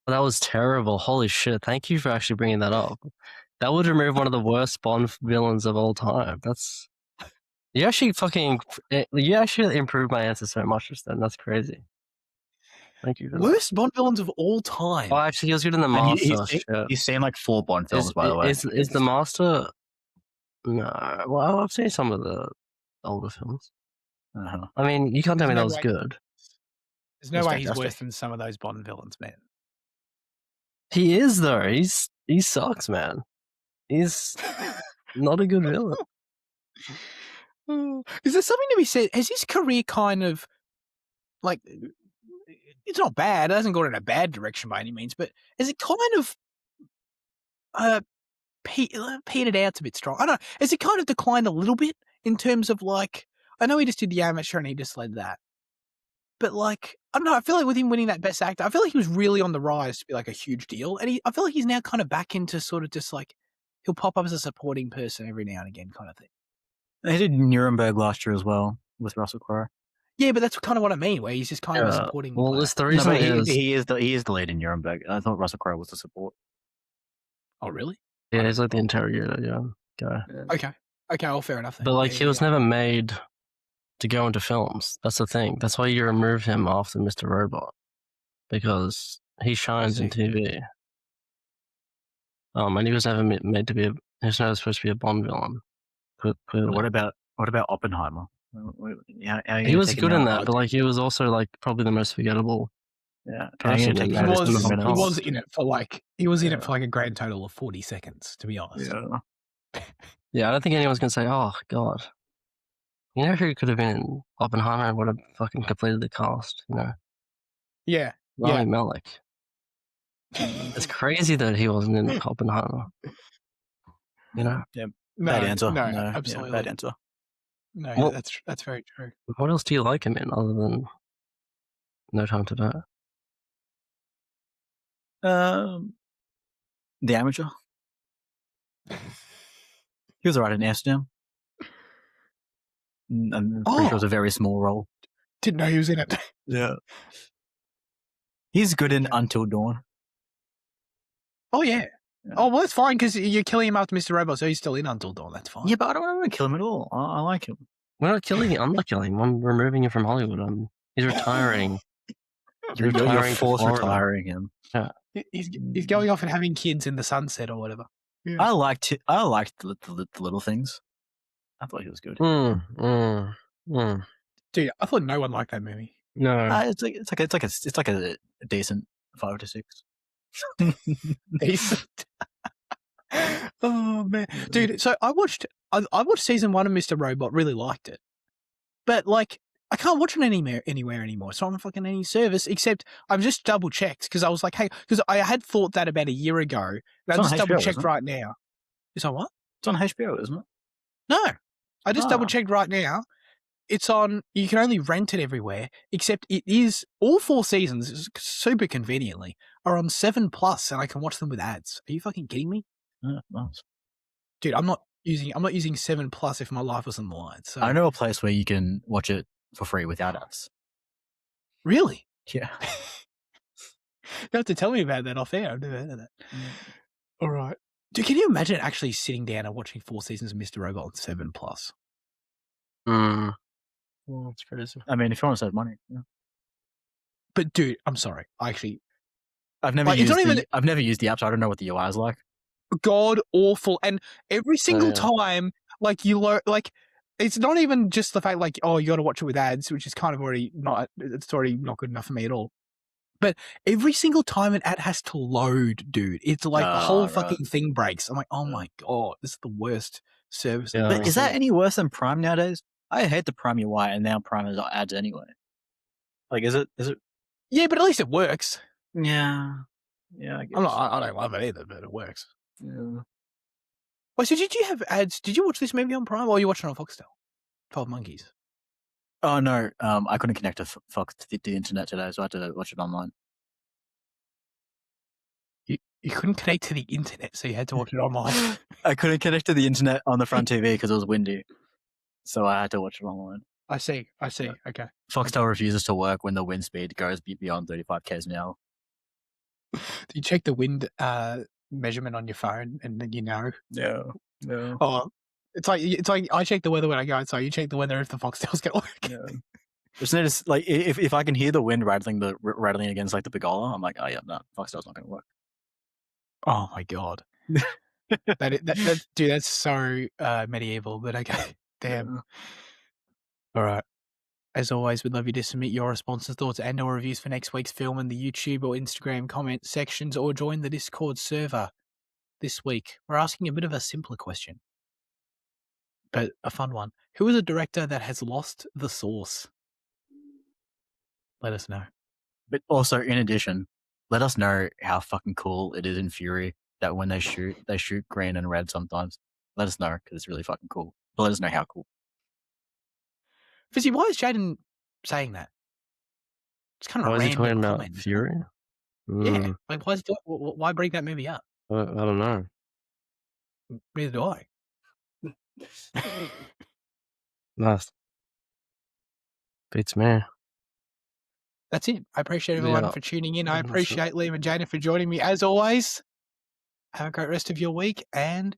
Well, that was terrible. Holy shit! Thank you for actually bringing that up. That would remove one of the worst Bond villains of all time. That's you actually improved my answer so much just then. That's crazy. Thank you. Worst Bond villains of all time. Oh, actually, he was good in The Master. He's seen like 4 Bond films, by the way. Is The Master? No. Well, I've seen some of the older films. Uh-huh. I mean, you can't tell me that was good. There's no way he's worse than some of those Bond villains, man. He is though. He sucks, man. He's not a good villain. Is there something to be said? Has his career kind of like it's not bad. It hasn't gone in a bad direction by any means, but has it kind of petered out's a bit strong? I don't know. Has it kind of declined a little bit in terms of like I know he just did The Amateur and he just led that. But like I don't know, I feel like with him winning that Best Actor, I feel like he was really on the rise to be like a huge deal. And I feel like he's now kind of back into sort of just like he'll pop up as a supporting person every now and again kind of thing. He did Nuremberg last year as well with Russell Crowe. Yeah, but that's kind of what I mean, where he's just kind of a supporting. Well, it's the reason he is the lead in Nuremberg. I thought Russell Crowe was the support. Oh, really? Yeah, he's like the interrogator, guy. Okay. Well, fair enough then. But like he was never made to go into films. That's the thing. That's why you remove him after Mr. Robot. Because he shines in TV. And he was never made to be he was never supposed to be a Bond villain. Clearly. What about Oppenheimer? He was good in that, but like he was also like probably the most forgettable. Yeah, he was in it for like a grand total of 40 seconds, to be honest. Yeah, I don't think anyone's gonna say, "Oh God, you know who could have been in Oppenheimer and would have fucking completed the cast?" You know? Yeah, Rami Malek. It's crazy that he wasn't in Oppenheimer. You know? Yeah. Bad answer. No, absolutely. Bad answer. No, well, that's very true. What else do you like him in other than No Time to Die? The Amateur. He was alright in Amsterdam. I'm pretty sure it was a very small role. Didn't know he was in it. Yeah. He's good in Until Dawn. Oh, yeah. Oh, well, that's fine because you're killing him after Mr. Robot, so he's still in Until Dawn. That's fine. Yeah, but I don't want to kill him at all. I like him. We're not killing him. I'm not killing him. I'm removing him from Hollywood. He's retiring. You're forced retiring him. Yeah. He's going off and having kids in the sunset or whatever. Yeah. I liked the little things. I thought he was good. Dude, I thought no one liked that movie. No, it's like a decent 5 to 6. Decent. Oh man, dude. So I watched season 1 of Mr. Robot. Really liked it, but like I can't watch it anywhere anymore. So I'm fucking any service except I've just double checked because I was like, hey, because I had thought that about a year ago. And I just double checked right now. Is that what? It's on HBO, isn't it? No, I just double checked right now. It's on. You can only rent it everywhere, except it is all 4 seasons. Super conveniently are on 7+, and I can watch them with ads. Are you fucking kidding me? Yeah, nice. Dude, I'm not using 7+ if my life was on the line. So I know a place where you can watch it for free without ads. Really? Yeah. You have to tell me about that off air. I've never heard of that. All right. Dude, can you imagine actually sitting down and watching 4 seasons of Mr. Robot on 7+? Well, that's crazy. I mean, if you want to save money. Yeah. But dude, I'm sorry. I've never used the app, so I don't know what the UI is like. God awful. And every single time, like you learn, like it's not even just the fact like, oh, you got to watch it with ads, which is kind of already not good enough for me at all. But every single time an ad has to load, dude, it's like the whole fucking thing breaks. I'm like, oh my God, this is the worst service. Yeah. But is that any worse than Prime nowadays? I hate the Prime UI, and now Prime has ads anyway. Like, is it? Yeah, but at least it works. Yeah. Yeah, I guess. I don't love it either, but it works. Yeah. Wait, so did you have ads? Did you watch this movie on Prime, or are you watching it on Foxtel? 12 Monkeys. Oh no, I couldn't connect to Fox to the internet today, so I had to watch it online. You couldn't connect to the internet, so you had to watch it online. I couldn't connect to the internet on the front TV because it was windy, so I had to watch it online. I see. Yeah. Okay. Foxtel refuses to work when the wind speed goes beyond 35 k's an hour. Do you check the wind measurement on your phone, and then you know? Yeah. Oh, it's like I check the weather when I go outside. You check the weather if the Foxtel's gonna work. Yeah. Just notice, like, if I can hear the wind rattling against like the pergola, I'm like, oh yeah, no, Foxtel's not going to work. Oh my God, that dude, that's so medieval. But okay, damn. Yeah. All right. As always, we'd love you to submit your responses, thoughts, and/or reviews for next week's film in the YouTube or Instagram comment sections, or join the Discord server. This week, we're asking a bit of a simpler question, but a fun one. Who is a director that has lost the source? Let us know. But also, in addition, let us know how fucking cool it is in Fury that when they shoot green and red sometimes. Let us know, because it's really fucking cool. But let us know how cool. Fizzy, why is Jaden saying that? It's kind of why a random is he talking comment. about Fury? Yeah. Like, why bring that movie up? I don't know. Neither do I. Nice. Beats me. That's it. I appreciate everyone for tuning in. I appreciate Liam and Jaden for joining me. As always, have a great rest of your week, and